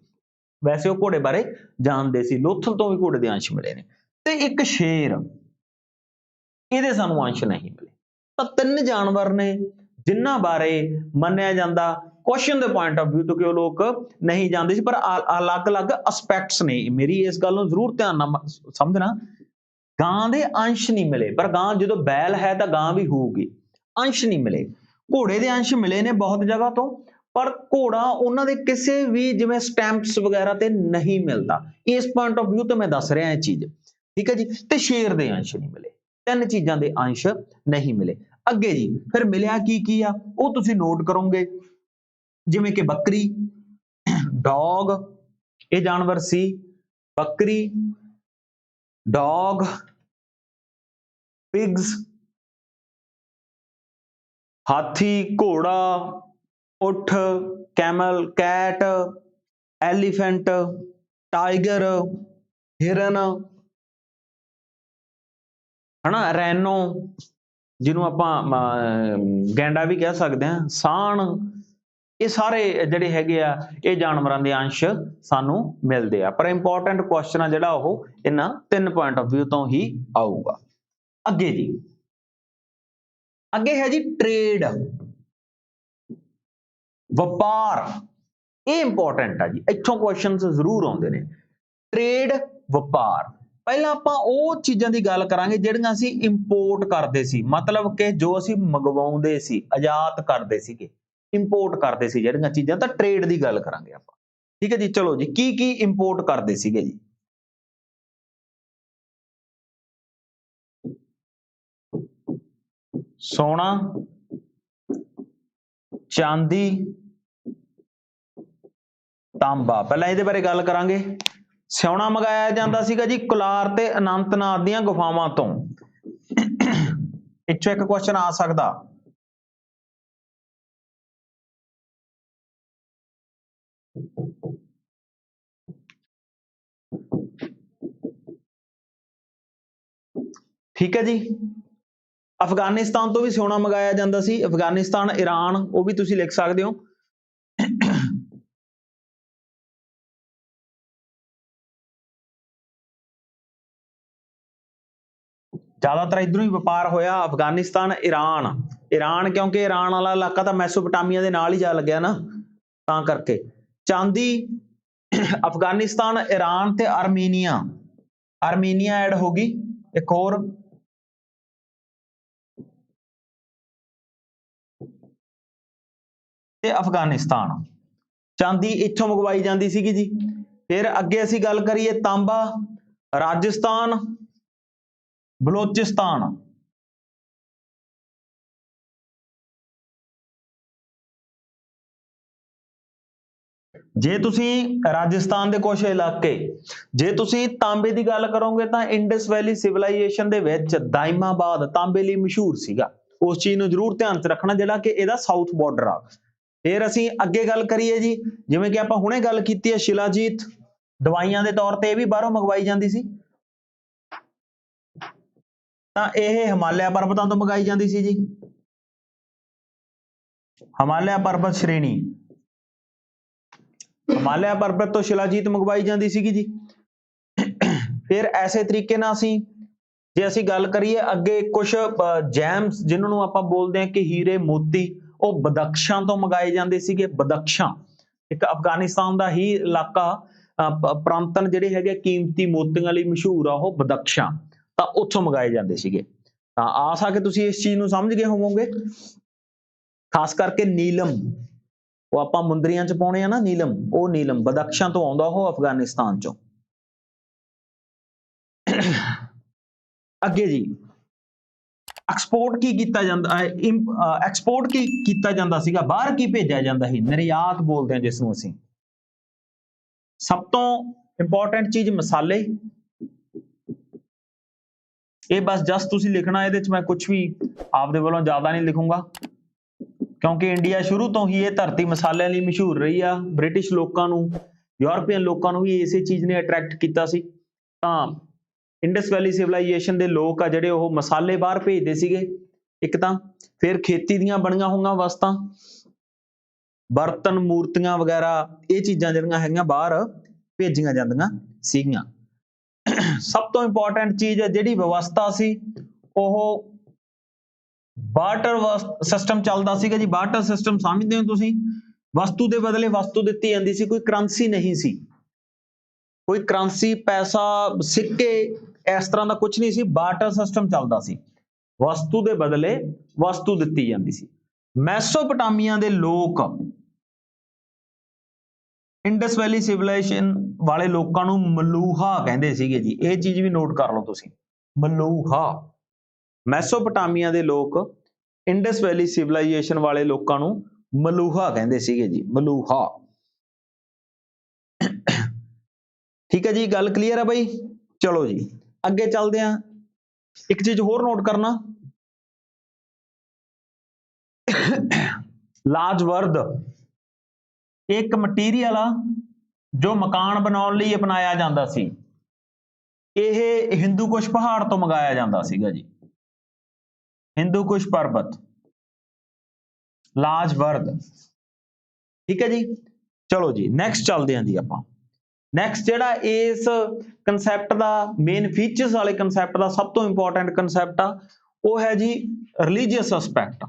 ਵੈਸੇ ਉਹ ਘੋੜੇ ਬਾਰੇ ਜਾਣਦੇ ਸੀ, ਲੋਥਲ ਤੋਂ ਵੀ ਘੋੜੇ ਦੇ ਅੰਸ਼ ਮਿਲੇ ਨੇ। ਤੇ ਇੱਕ ਸ਼ੇਰ, ਇਹਦੇ ਸਾਨੂੰ ਅੰਸ਼ ਨਹੀਂ ਮਿਲੇ। ਤਾਂ ਤਿੰਨ ਜਾਨਵਰ ਨੇ ਜਿਨ੍ਹਾਂ ਬਾਰੇ ਮੰਨਿਆ ਜਾਂਦਾ ਕੁਐਸਚਨ ਦੇ ਪੁਆਇੰਟ ਆਫ ਵਿਊ ਤੋਂ ਕਿ ਉਹ ਲੋਕ ਨਹੀਂ ਜਾਣਦੇ ਸੀ, ਪਰ ਅਲੱਗ-ਅਲੱਗ ਐਸਪੈਕਟਸ ਨੇ। ਮੇਰੀ ਇਸ ਗੱਲ ਨੂੰ ਜ਼ਰੂਰ ਧਿਆਨ ਨਾਲ ਸਮਝਣਾ, ਗਾਂ ਦੇ ਅੰਸ਼ ਨਹੀਂ ਮਿਲੇ, ਪਰ ਗਾਂ ਜਦੋਂ ਬੈਲ ਹੈ ਤਾਂ ਗਾਂ ਵੀ ਹੋਊਗੀ, ਅੰਸ਼ ਨਹੀਂ ਮਿਲੇ। ਘੋੜੇ ਦੇ ਅੰਸ਼ ਮਿਲੇ ਨੇ ਬਹੁਤ ਜਗ੍ਹਾ ਤੋਂ, ਪਰ ਘੋੜਾ ਉਹਨਾਂ ਦੇ ਕਿਸੇ ਵੀ ਜਿਵੇਂ ਸਟੈਂਪਸ ਵਗੈਰਾ ਤੇ ਨਹੀਂ ਮਿਲਦਾ। ਇਸ ਪੁਆਇੰਟ ਆਫ ਵਿਊ ਤੋਂ ਮੈਂ ਦੱਸ ਰਿਹਾ ਇਹ ਚੀਜ਼, ਠੀਕ ਹੈ ਜੀ। ਤੇ ਸ਼ੇਰ ਦੇ ਅੰਸ਼ ਨਹੀਂ ਮਿਲੇ, ਤਿੰਨ ਚੀਜ਼ਾਂ ਦੇ ਅੰਸ਼ ਨਹੀਂ ਮਿਲੇ। ਅੱਗੇ ਜੀ ਫਿਰ ਮਿਲਿਆ ਕੀ ਆ ਉਹ ਤੁਸੀਂ ਨੋਟ ਕਰੋਗੇ, ਜਿਵੇਂ ਕਿ ਬੱਕਰੀ, ਡੌਗ, ਇਹ ਜਾਨਵਰ ਸੀ, ਬੱਕਰੀ, ਡੌਗ, ਪਿਗਸ, ਹਾਥੀ, ਘੋੜਾ, ਊਠ, ਕੈਮਲ, ਕੈਟ, ਐਲੀਫੈਂਟ, ਟਾਈਗਰ, ਹਿਰਨ, ਹਨਾ, ਰੈਨੋ ਜਿਹਨੂੰ ਆਪਾਂ ਗੈਂਡਾ ਵੀ ਕਹਿ ਸਕਦੇ ਹਾਂ, ਸਾਣ, ਇਹ ਸਾਰੇ ਜਿਹੜੇ ਹੈਗੇ ਆ ਇਹ ਜਾਨਵਰਾਂ ਦੇ ਅੰਸ਼ ਸਾਨੂੰ ਮਿਲਦੇ ਆ। ਪਰ ਇੰਪੋਰਟੈਂਟ ਕੁਐਸਚਨ ਆ ਜਿਹੜਾ ਉਹ ਇਹਨਾਂ ਤਿੰਨ ਪੁਆਇੰਟ ਆਫ ਵਿਊ ਤੋਂ ਹੀ ਆਊਗਾ। ਅੱਗੇ ਜੀ, ਅੱਗੇ ਹੈ ਜੀ ਟ੍ਰੇਡ, ਵਪਾਰ। ਇਹ ਇੰਪੋਰਟੈਂਟ ਆ ਜੀ, ਇੱਥੋਂ ਕੁਐਸਚਨਸ ਜ਼ਰੂਰ ਆਉਂਦੇ ਨੇ। ਟ੍ਰੇਡ, ਵਪਾਰ। ਪਹਿਲਾਂ ਆਪਾਂ ਉਹ ਚੀਜ਼ਾਂ ਦੀ ਗੱਲ ਕਰਾਂਗੇ ਜਿਹੜੀਆਂ ਅਸੀਂ ਇੰਪੋਰਟ ਕਰਦੇ ਸੀ, ਮਤਲਬ ਕਿ ਜੋ ਅਸੀਂ ਮੰਗਵਾਉਂਦੇ ਸੀ, ਆਯਾਤ ਕਰਦੇ ਸੀਗੇ, ਇੰਪੋਰਟ ਕਰਦੇ ਸੀ ਜਿਹੜੀਆਂ ਚੀਜ਼ਾਂ, ਤਾਂ ਟ੍ਰੇਡ ਦੀ ਗੱਲ ਕਰਾਂਗੇ ਆਪਾਂ, ਠੀਕ ਹੈ ਜੀ। ਚਲੋ ਜੀ, ਕੀ ਇੰਪੋਰਟ ਕਰਦੇ ਸੀਗੇ ਜੀ? ਸੋਨਾ, ਚਾਂਦੀ, ਤਾਂਬਾ। ਪਹਿਲਾਂ ਇਹਦੇ ਬਾਰੇ ਗੱਲ ਕਰਾਂਗੇ। ਸੋਨਾ ਮੰਗਾਇਆ ਜਾਂਦਾ ਸੀਗਾ ਜੀ ਕੋਲਾਰ ਤੇ ਅਨੰਤਨਾਗ ਦੀਆਂ ਗੁਫਾਵਾਂ ਤੋਂ। ਇੱਥੋਂ ਇੱਕ ਕੁਐਸਚਨ ਆ ਸਕਦਾ, ਠੀਕ ਹੈ ਜੀ। ਅਫਗਾਨਿਸਤਾਨ ਤੋਂ ਵੀ ਸੋਨਾ ਮੰਗਾਇਆ ਜਾਂਦਾ ਸੀ, ਅਫਗਾਨਿਸਤਾਨ, ਈਰਾਨ, ਉਹ ਵੀ ਤੁਸੀਂ ਲਿਖ ਸਕਦੇ ਹੋ। ਜ਼ਿਆਦਾਤਰ ਇਧਰੋਂ ਹੀ ਵਪਾਰ ਹੋਇਆ। ਅਫਗਾਨਿਸਤਾਨ, ईरान क्योंकि ईरान वाला इलाका तो मैसोपोटामिया के नाल ही जा लग्या ना, तां करके चांदी अफगानिस्तान, ईरान ते आर्मीनिया ऐड होगी। एक और ते अफगानिस्तान, चांदी इत्थों मंगवाई जाती सीगी जी। फिर अगे असीं गल करिए तांबा, राजस्थान, बलोचिस्तान, जे तुसीं राजस्थान दे कुछ इलाके, जे तुसीं तांबे की गल करोगे तो इंडस वैली सिविलाइजेशन दे विच दाइमाबाद तांबे लई मशहूर सीगा। उस चीज़ नूं जरूर ध्यान च रखना जिहड़ा कि इहदा साउथ बॉर्डर आ। फिर असीं अगे गल करिए जी, जिवें कि आपां हुणे गल कीती है शिलाजीत, दवाइयां दे तौर ते भी बाहरों मंगवाई जाती सी, तां इह हिमालय पर्वतां तों मंगाई जाती सी जी। हिमालय पर्वत श्रेणी, हिमालय पर्वत तो शिलाजीत मंगवाई जाती सीगी जी। फिर ऐसे तरीके नाल असीं जे असीं गल करिए अगे कुछ जैम्स जिन्होंने आपां बोलते हैं कि हीरे मोती, वो बदख्शां तो मंगाए जाते सीगे। बदख्शां एक अफगानिस्तान का ही इलाका, प्रांतन जिहड़े हैगे कीमती मोतियां लई मशहूर आ, वो बदख्शां, तां उत्थों मंगाए जाते सीगे। तां आस आ के तुसीं इस चीज़ नूं समझ गए होवोगे। खास करके नीलम, वो आपां मुंदरियां च पाउणे आ ना नीलम, वो नीलम बदख्शां तो आउंदा, वो अफगानिस्तान चों। अगे जी एक्सपोर्ट की कीता जांदा है, एक्सपोर्ट की कीता जांदा सीगा, बाहर की भेजा जांदा ही, निर्यात बोलते हैं जिसनूं असीं। सब तो इंपॉर्टेंट चीज मसाले, ये बस जस्ट तुसीं लिखना, इहदे च मैं कुछ भी आपदे वल्लों ज़्यादा नहीं लिखूंगा, क्योंकि इंडिया शुरू तो ही ये धरती मसालिਆਂ ਲਈ मशहूर रही आ। ब्रिटिश लोगों नूं, यूरोपीयन लोगों नूं भी इसे चीज़ ने अट्रैक्ट कीता सी। तां इंडस वैली सिविलाइजेशन के लोग आ जिहड़े वो मसाले बाहर भेजदे सीगे। एक तां फिर खेती दीआं बणीआं होईआं वस्तां, बर्तन, मूर्तियां वगैरह, ये चीज़ां जिहड़ियां हैगीआं बाहर भेजीआं जांदिआं सीगीआं। सब तो इंपॉर्टेंट चीज़ जिहड़ी व्यवस्था सी, ओह बार्टर सिस्टम चलदा सीगा जी। बार्टर सिस्टम समझदे हो तुसीं, वस्तु दे बदले वस्तु दित्ती जांदी सी, कोई करंसी नहीं सी, कोई करंसी, पैसा, सिक्के इस तरह का कुछ नहीं सी। बार्टर सिस्टम चलदा सी, वस्तु दे बदले वस्तु दित्ती जांदी सी। मैसोपोटामिया दे लोक इंडस वैली सिविलाइजेशन वाले लोगों नूं मलूहा कहंदे सीगे जी। ये चीज़ भी नोट कर लो तुसीं, मलूहा। मैसोपोटामिया दे लोक इंडस वैली सिविलाइजेशन वाले लोगों नूं मलूहा कहंदे सीगे जी, मलूहा। ठीक है जी, गल क्लीयर है बई। चलो जी अगे चलते हैं। एक चीज होर नोट करना, लाजवर्द एक मटीरियल आ जो मकान बनाउण लई अपनाया जांदा सी। यह हिंदू कुश पहाड़ तो मंगाया जांदा सीगा जी, हिंदू कुश पर्वत, लाजवर्द। ठीक है जी, चलो जी नैक्सट चलते हैं जी आपां। नैक्सट जिहड़ा इस कंसैप्ट का मेन फीचर्स वाले कंसैप्ट का सब तो इंपॉर्टेंट कंसैप्ट आ, वो है जी रिलीजियस एस्पैक्ट।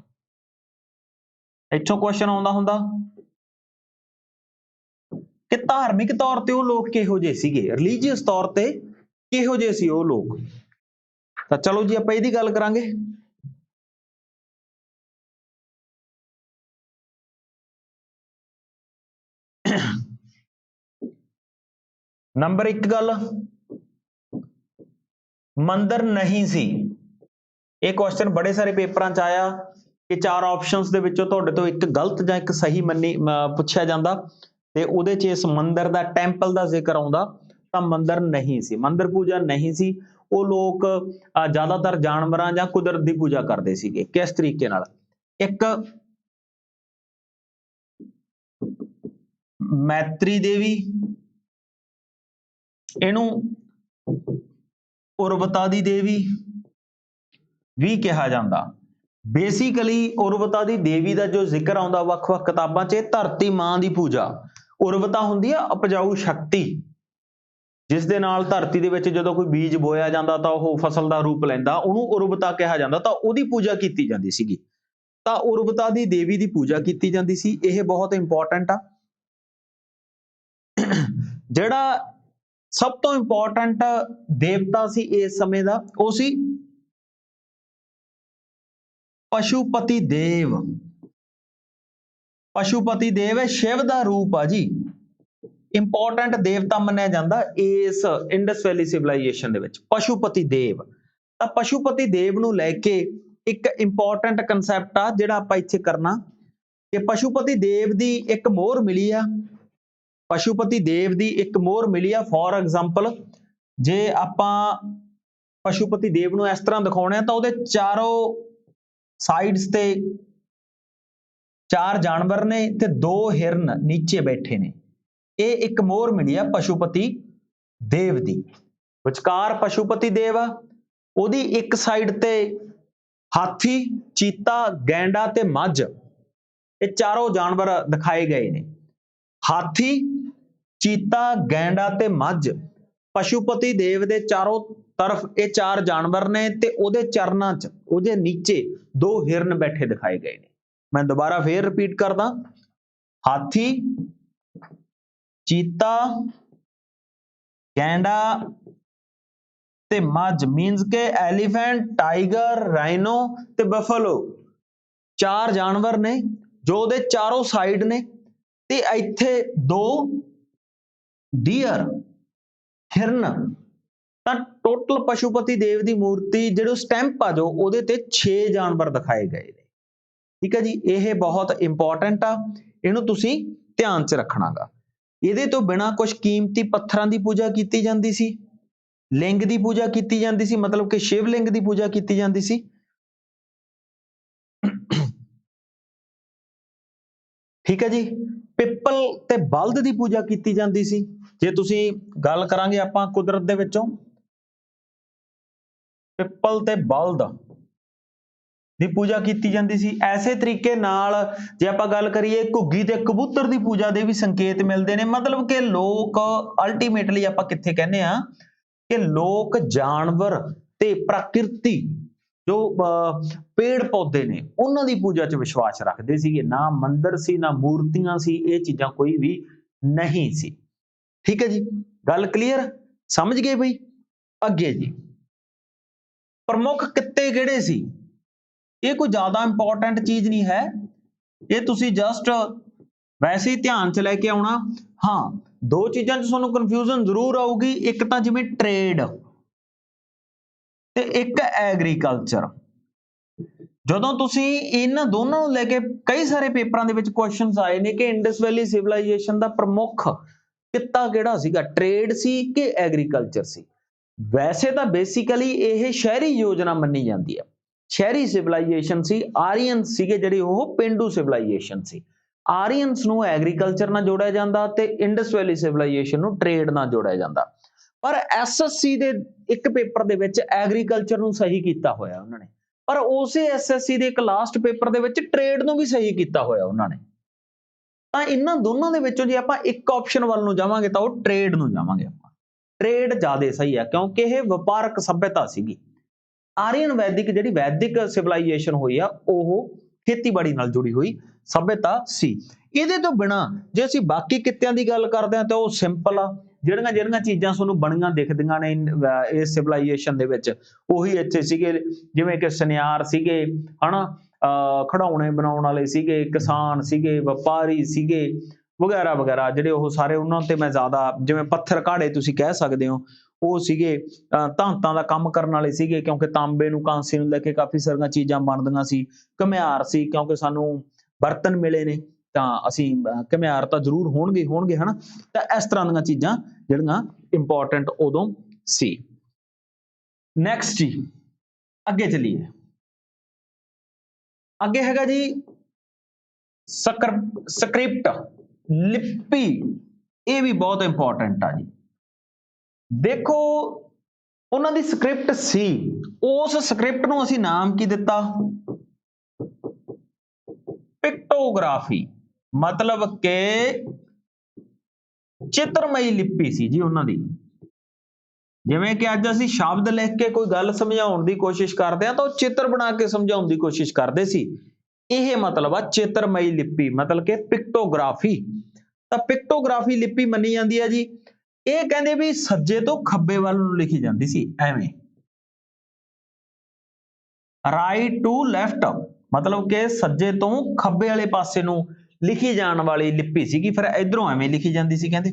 इत्थों क्वेश्चन आउंदा हुंदा कि धार्मिक तौर ते वो लोग किहो जे सीगे, रिलीजियस तौर ते किहो जे सी वो लोग। तो चलो जी आपां इहदी गल करांगे। नंबर एक गल, मंदिर नहीं सी। ये क्वेश्चन बड़े सारे पेपरां च आया कि 4 ऑप्शनस दे विचों तुहाडे तो एक गलत जां एक सही मन्नी पुछया जांदा, ते उहदे च इस मंदिर दा, टैंपल दा जिक्र आउंदा, तां मंदिर नहीं सी, मंदिर पूजा नहीं सी। वो लोग ज़्यादातर जानवरां जां कुदरत दी पूजा करदे सीगे। किस तरीके नाल? एक मैत्री देवी, इहनूं उर्वता दी देवी भी कहा जाता। बेसिकली उर्वता दी देवी का जो जिक्र आउंदा वख-वख किताबां च, धरती मां की पूजा। उर्वता हुंदी है उपजाऊ शक्ति, ਜਿਸ ਦੇ ਨਾਲ ਧਰਤੀ ਦੇ ਵਿੱਚ ਜਦੋਂ ਕੋਈ ਬੀਜ ਬੋਇਆ ਜਾਂਦਾ ਤਾਂ ਉਹ ਫਸਲ ਦਾ ਰੂਪ ਲੈਂਦਾ, ਉਹਨੂੰ ਉਰਵਰਤਾ ਕਿਹਾ ਜਾਂਦਾ, ਤਾਂ ਉਹਦੀ ਪੂਜਾ ਕੀਤੀ ਜਾਂਦੀ ਸੀਗੀ। ਤਾਂ ਉਰਵਰਤਾ ਦੀ ਦੇਵੀ ਦੀ ਪੂਜਾ ਕੀਤੀ ਜਾਂਦੀ ਸੀ। ਇਹ ਬਹੁਤ ਇੰਪੋਰਟੈਂਟ ਆ। ਜਿਹੜਾ ਸਭ ਤੋਂ ਇੰਪੋਰਟੈਂਟ ਦੇਵਤਾ ਸੀ ਇਸ ਸਮੇਂ ਦਾ, ਉਹ ਸੀ ਪਸ਼ੂਪਤੀ ਦੇਵ। ਪਸ਼ੂਪਤੀ ਦੇਵ ਹੈ ਸ਼ਿਵ ਦਾ ਰੂਪ ਆ ਜੀ। ਇੰਪੋਰਟੈਂਟ ਦੇਵਤਾ ਮੰਨਿਆ ਜਾਂਦਾ ਇਸ ਇੰਡਸ ਵੈਲੀ ਸਿਵਲਾਈਜੇਸ਼ਨ ਦੇ ਵਿੱਚ ਪਸ਼ੂਪਤੀ ਦੇਵ। ਤਾਂ ਪਸ਼ੂਪਤੀ ਦੇਵ ਨੂੰ ਲੈ ਕੇ ਇੱਕ ਇੰਪੋਰਟੈਂਟ ਕਨਸੈਪਟ ਆ ਜਿਹੜਾ ਆਪਾਂ ਇੱਥੇ ਕਰਨਾ, ਕਿ ਪਸ਼ੂਪਤੀ ਦੇਵ ਦੀ ਇੱਕ ਮੋਹਰ ਮਿਲੀ ਆ। ਪਸ਼ੂਪਤੀ ਦੇਵ ਦੀ ਇੱਕ ਮੋਹਰ ਮਿਲੀ ਆ। ਫੋਰ ਐਗਜ਼ਾਮਪਲ, ਜੇ ਆਪਾਂ ਪਸ਼ੂਪਤੀ ਦੇਵ ਨੂੰ ਇਸ ਤਰ੍ਹਾਂ ਦਿਖਾਉਣੇ ਆ ਤਾਂ ਉਹਦੇ ਚਾਰੋਂ ਸਾਈਡਸ ਤੇ 4 ਜਾਨਵਰ ਨੇ ਤੇ 2 ਹਿਰਨ ਨੀਚੇ ਬੈਠੇ ਨੇ। ਇਹ ਇੱਕ ਮੋਹਰ ਮਿਲੀ ਆ ਪਸ਼ੂਪਤੀ ਦੇਵ ਦੀ। ਵਿਚਕਾਰ ਪਸ਼ੂਪਤੀ ਦੇਵ ਆ, ਉਹਦੀ ਇੱਕ ਸਾਈਡ ਤੇ ਹਾਥੀ, ਚੀਤਾ, ਗੈਂਡਾ ਤੇ ਮੱਝ, ਇਹ ਚਾਰੋਂ ਜਾਨਵਰ ਦਿਖਾਏ ਗਏ ਨੇ। ਹਾਥੀ, ਚੀਤਾ, ਗੈਂਡਾ ਤੇ ਮੱਝ, ਪਸ਼ੂਪਤੀ ਦੇਵ ਦੇ ਚਾਰੋਂ ਤਰਫ ਇਹ 4 ਜਾਨਵਰ ਨੇ ਤੇ ਉਹਦੇ ਚਰਨਾਂ 'ਚ ਉਹਦੇ ਨੀਚੇ 2 ਹਿਰਨ ਬੈਠੇ ਦਿਖਾਏ ਗਏ ਨੇ। ਮੈਂ ਦੁਬਾਰਾ ਫੇਰ ਰਿਪੀਟ ਕਰਦਾ, ਹਾਥੀ, ਚੀਤਾ, ਗੈਂਡਾ ਤੇ ਮੱਝ ਮੀਨਸ ਕਿ ਐਲੀਫੈਂਟ, ਟਾਈਗਰ, ਰਾਈਨੋ ਤੇ ਬਫਲੋ, 4 ਜਾਨਵਰ ਨੇ ਜੋ ਉਹਦੇ ਚਾਰੋਂ ਸਾਈਡ ਨੇ, ਤੇ ਇੱਥੇ 2 ਡੀਅਰ, ਹਿਰਨ। ਤਾਂ ਟੋਟਲ ਪਸ਼ੂਪਤੀ ਦੇਵ ਦੀ ਮੂਰਤੀ ਜਿਹੜੀ ਸਟੈਂਪ ਆ ਜੋ ਉਹਦੇ ਤੇ 6 ਜਾਨਵਰ ਦਿਖਾਏ ਗਏ ਨੇ। ਠੀਕ ਹੈ ਜੀ, ਇਹ ਬਹੁਤ ਇੰਪੋਰਟੈਂਟ ਆ, ਇਹਨੂੰ ਤੁਸੀਂ ਧਿਆਨ 'ਚ ਰੱਖਣਾਗਾ। ਇਹਦੇ ਤੋਂ ਬਿਨਾਂ ਕੁਝ ਕੀਮਤੀ ਪੱਥਰਾਂ ਦੀ ਪੂਜਾ ਕੀਤੀ ਜਾਂਦੀ ਸੀ, ਲਿੰਗ ਦੀ ਪੂਜਾ ਕੀਤੀ ਜਾਂਦੀ ਸੀ, ਮਤਲਬ ਕਿ ਸ਼ਿਵ ਲਿੰਗ ਦੀ ਪੂਜਾ ਕੀਤੀ ਜਾਂਦੀ ਸੀ। ਠੀਕ ਹੈ ਜੀ, ਪਿੱਪਲ ਤੇ ਬਲਦ ਦੀ ਪੂਜਾ ਕੀਤੀ ਜਾਂਦੀ ਸੀ। ਜੇ ਤੁਸੀਂ ਗੱਲ ਕਰਾਂਗੇ ਆਪਾਂ ਕੁਦਰਤ ਦੇ ਵਿੱਚੋਂ, ਪਿੱਪਲ ਤੇ ਬਲਦ ਦੀ ਪੂਜਾ ਕੀਤੀ ਜਾਂਦੀ ਸੀ। ਐਸੇ ਤਰੀਕੇ ਨਾਲ ਜੇ ਆਪਾਂ ਗੱਲ ਕਰੀਏ ਘੁੱਗੀ ਤੇ ਕਬੂਤਰ ਦੀ ਪੂਜਾ ਦੇ ਵੀ ਸੰਕੇਤ ਮਿਲਦੇ ਨੇ। ਮਤਲਬ ਕਿ ਲੋਕ ਅਲਟੀਮੇਟਲੀ ਆਪਾਂ ਕਿੱਥੇ ਕਹਿੰਦੇ ਆ ਕਿ ਲੋਕ ਜਾਨਵਰ ਤੇ ਪ੍ਰਕਿਰਤੀ ਜੋ ਪੇੜ ਪੌਦੇ ਨੇ ਉਹਨਾਂ ਦੀ ਪੂਜਾ 'ਚ ਵਿਸ਼ਵਾਸ ਰੱਖਦੇ ਸੀਗੇ। ਨਾ ਮੰਦਿਰ ਸੀ, ਨਾ ਮੂਰਤੀਆਂ ਸੀ, ਇਹ ਚੀਜ਼ਾਂ ਕੋਈ ਵੀ ਨਹੀਂ ਸੀ। ਠੀਕ ਹੈ ਜੀ, ਗੱਲ ਕਲੀਅਰ, ਸਮਝ ਗਏ ਬਈ। ਅੱਗੇ ਜੀ, ਪ੍ਰਮੁੱਖ ਕਿੱਤੇ ਕਿਹੜੇ ਸੀ? ਇਹ ਕੋਈ ਜ਼ਿਆਦਾ ਇੰਪੋਰਟੈਂਟ ਚੀਜ਼ ਨਹੀਂ ਹੈ, ਇਹ ਤੁਸੀਂ ਜਸਟ ਵੈਸੇ ਹੀ ਧਿਆਨ 'ਚ ਲੈ ਕੇ ਆਉਣਾ। ਹਾਂ, 2 ਚੀਜ਼ਾਂ 'ਚ ਤੁਹਾਨੂੰ ਕਨਫਿਊਜ਼ਨ ਜ਼ਰੂਰ ਆਊਗੀ, ਇੱਕ ਤਾਂ ਜਿਵੇਂ ਟ੍ਰੇਡ ਤੇ ਇੱਕ ਐਗਰੀਕਲਚਰ। ਜਦੋਂ ਤੁਸੀਂ ਇਹਨਾਂ ਦੋਨਾਂ ਨੂੰ ਲੈ ਕੇ ਕਈ ਸਾਰੇ ਪੇਪਰਾਂ ਦੇ ਵਿੱਚ ਕੁਐਸਚਨਸ ਆਏ ਨੇ ਕਿ ਇੰਡਸ ਵੈਲੀ ਸਿਵਲਾਈਜੇਸ਼ਨ ਦਾ ਪ੍ਰਮੁੱਖ ਕਿੱਤਾ ਕਿਹੜਾ ਸੀਗਾ, ਟ੍ਰੇਡ ਸੀ ਕਿ ਐਗਰੀਕਲਚਰ ਸੀ। ਵੈਸੇ ਤਾਂ ਬੇਸਿਕਲੀ ਇਹ ਸ਼ਹਿਰੀ ਯੋਜਨਾ ਮੰਨੀ ਜਾਂਦੀ ਹੈ, ਸ਼ਹਿਰੀ ਸਿਵਲਾਈਜੇਸ਼ਨ ਸੀ। ਆਰੀਅਨ ਸੀਗੇ ਜਿਹੜੇ ਉਹ ਪੇਂਡੂ ਸਿਵਲਾਈਜੇਸ਼ਨ ਸੀ। ਆਰੀਅਨਸ ਨੂੰ ਐਗਰੀਕਲਚਰ ਨਾਲ ਜੋੜਿਆ ਜਾਂਦਾ ਤੇ ਇੰਡਸ ਵੈਲੀ ਸਿਵਲਾਈਜੇਸ਼ਨ ਨੂੰ ਟ੍ਰੇਡ ਨਾਲ ਜੋੜਿਆ ਜਾਂਦਾ। ਪਰ ਐਸਐਸਸੀ ਦੇ ਇੱਕ ਪੇਪਰ ਦੇ ਵਿੱਚ ਐਗਰੀਕਲਚਰ ਨੂੰ ਸਹੀ ਕੀਤਾ ਹੋਇਆ ਉਹਨਾਂ ਨੇ, ਪਰ ਉਸੇ ਐਸਐਸਸੀ ਦੇ ਇੱਕ ਲਾਸਟ ਪੇਪਰ ਦੇ ਵਿੱਚ ਟ੍ਰੇਡ ਨੂੰ ਵੀ ਸਹੀ ਕੀਤਾ ਹੋਇਆ ਉਹਨਾਂ ਨੇ। ਤਾਂ ਇਹਨਾਂ ਦੋਨਾਂ ਦੇ ਵਿੱਚੋਂ ਜੇ ਆਪਾਂ ਇੱਕ ਆਪਸ਼ਨ ਵੱਲ ਨੂੰ ਜਾਵਾਂਗੇ ਤਾਂ ਉਹ ਟ੍ਰੇਡ ਨੂੰ ਜਾਵਾਂਗੇ ਆਪਾਂ। ਟ੍ਰੇਡ ਜ਼ਿਆਦਾ ਸਹੀ ਹੈ ਕਿਉਂਕਿ ਇਹ ਵਪਾਰਕ ਸਭਿਅਤਾ ਸੀਗੀ। ਆਰੀਅਨ ਵੈਦਿਕ ਜਿਹੜੀ ਵੈਦਿਕ ਸਿਵਲਾਈਜੇਸ਼ਨ ਹੋਈ ਆ ਉਹ ਖੇਤੀਬਾੜੀ ਨਾਲ ਜੁੜੀ ਹੋਈ ਸਭਿਅਤਾ ਸੀ। ਇਹਦੇ ਤੋਂ ਬਿਨਾਂ ਜੇ ਅਸੀਂ ਬਾਕੀ ਕਿੱਤਿਆਂ ਦੀ ਗੱਲ ਕਰਦੇ ਹਾਂ ਤਾਂ ਉਹ ਸਿੰਪਲ ਆ। ਜਿਹੜੀਆਂ ਚੀਜ਼ਾਂ ਤੁਹਾਨੂੰ ਬਣੀਆਂ ਦਿਖਦੀਆਂ ਨੇ ਇਸ ਸਿਵਲਾਈਜੇਸ਼ਨ ਦੇ ਵਿੱਚ ਉਹੀ ਇੱਥੇ ਸੀਗੇ, ਜਿਵੇਂ ਕਿ ਸੁਨਿਆਰ ਸੀਗੇ, ਹਨਾ, ਖਿਡੌਣੇ ਬਣਾਉਣ ਵਾਲੇ ਸੀਗੇ, ਕਿਸਾਨ ਸੀਗੇ, ਵਪਾਰੀ ਸੀਗੇ, ਵਗੈਰਾ ਵਗੈਰਾ। ਜਿਹੜੇ ਉਹ ਸਾਰੇ ਉਹਨਾਂ ਤੇ ਮੈਂ ਜ਼ਿਆਦਾ, ਜਿਵੇਂ ਪੱਥਰ ਘਾੜੇ ਤੁਸੀਂ ਕਹਿ ਸਕਦੇ ਹੋ, ਉਹ ਸੀਗੇ ਧਾਤਾਂ ਦਾ ਕੰਮ ਕਰਨ ਵਾਲੇ ਸੀਗੇ ਕਿਉਂਕਿ ਤਾਂਬੇ ਨੂੰ, ਕਾਂਸੇ ਨੂੰ ਲੈ ਕੇ ਕਾਫੀ ਸਾਰੀਆਂ ਚੀਜ਼ਾਂ ਬਣਦੀਆਂ ਸੀ। ਘੁਮਿਆਰ ਸੀ ਕਿਉਂਕਿ ਸਾਨੂੰ ਬਰਤਨ ਮਿਲੇ ਨੇ ਤਾਂ ਅਸੀਂ ਘੁਮਿਆਰ ਤਾਂ ਜ਼ਰੂਰ ਹੋਣਗੇ ਹਨਾ। ਤਾਂ ਇਸ ਤਰ੍ਹਾਂ ਦੀਆਂ ਚੀਜ਼ਾਂ ਜਿਹੜੀਆਂ ਇੰਪੋਰਟੈਂਟ ਉਦੋਂ ਸੀ। ਨੈਕਸਟ ਜੀ, ਅੱਗੇ ਚੱਲੀਏ। ਅੱਗੇ ਹੈਗਾ ਜੀ ਸਕ੍ਰਿਪਟ, ਲਿਪੀ। ਇਹ ਵੀ ਬਹੁਤ ਇੰਪੋਰਟੈਂਟ ਆ ਜੀ। ਦੇਖੋ ਉਹਨਾਂ ਦੀ ਸਕ੍ਰਿਪਟ ਸੀ, ਉਸ ਸਕ੍ਰਿਪਟ ਨੂੰ ਅਸੀਂ ਨਾਮ ਕੀ ਦਿੱਤਾ? ਪਿਕਟੋਗ੍ਰਾਫੀ। ਮਤਲਬ ਕਿ ਚਿੱਤਰਮਈ ਲਿਪੀ ਸੀ ਜੀ ਉਹਨਾਂ ਦੀ। ਜਿਵੇਂ ਕਿ ਅੱਜ ਅਸੀਂ ਸ਼ਬਦ ਲਿਖ ਕੇ ਕੋਈ ਗੱਲ ਸਮਝਾਉਣ ਦੀ ਕੋਸ਼ਿਸ਼ ਕਰਦੇ ਹਾਂ ਤਾਂ ਉਹ ਚਿੱਤਰ ਬਣਾ ਕੇ ਸਮਝਾਉਣ ਦੀ ਕੋਸ਼ਿਸ਼ ਕਰਦੇ ਸੀ। ਇਹ ਮਤਲਬ ਆ ਚਿੱਤਰਮਈ ਲਿਪੀ, ਮਤਲਬ ਕਿ ਪਿਕਟੋਗ੍ਰਾਫੀ। ਤਾਂ ਪਿਕਟੋਗ੍ਰਾਫੀ ਲਿਪੀ ਮੰਨੀ ਜਾਂਦੀ ਹੈ ਜੀ। ਇਹ ਕਹਿੰਦੇ ਵੀ ਸੱਜੇ ਤੋਂ ਖੱਬੇ ਵੱਲ ਨੂੰ ਲਿਖੀ ਜਾਂਦੀ ਸੀ, ਐਵੇਂ ਰਾਈਟ ਟੂ ਲੈਫਟ, ਮਤਲਬ ਕਿ ਸੱਜੇ ਤੋਂ ਖੱਬੇ ਵਾਲੇ ਪਾਸੇ ਨੂੰ ਲਿਖੀ ਜਾਣ ਵਾਲੀ ਲਿਪੀ ਸੀਗੀ। ਫਿਰ ਇਧਰੋਂ ਐਵੇਂ ਲਿਖੀ ਜਾਂਦੀ ਸੀ ਕਹਿੰਦੇ,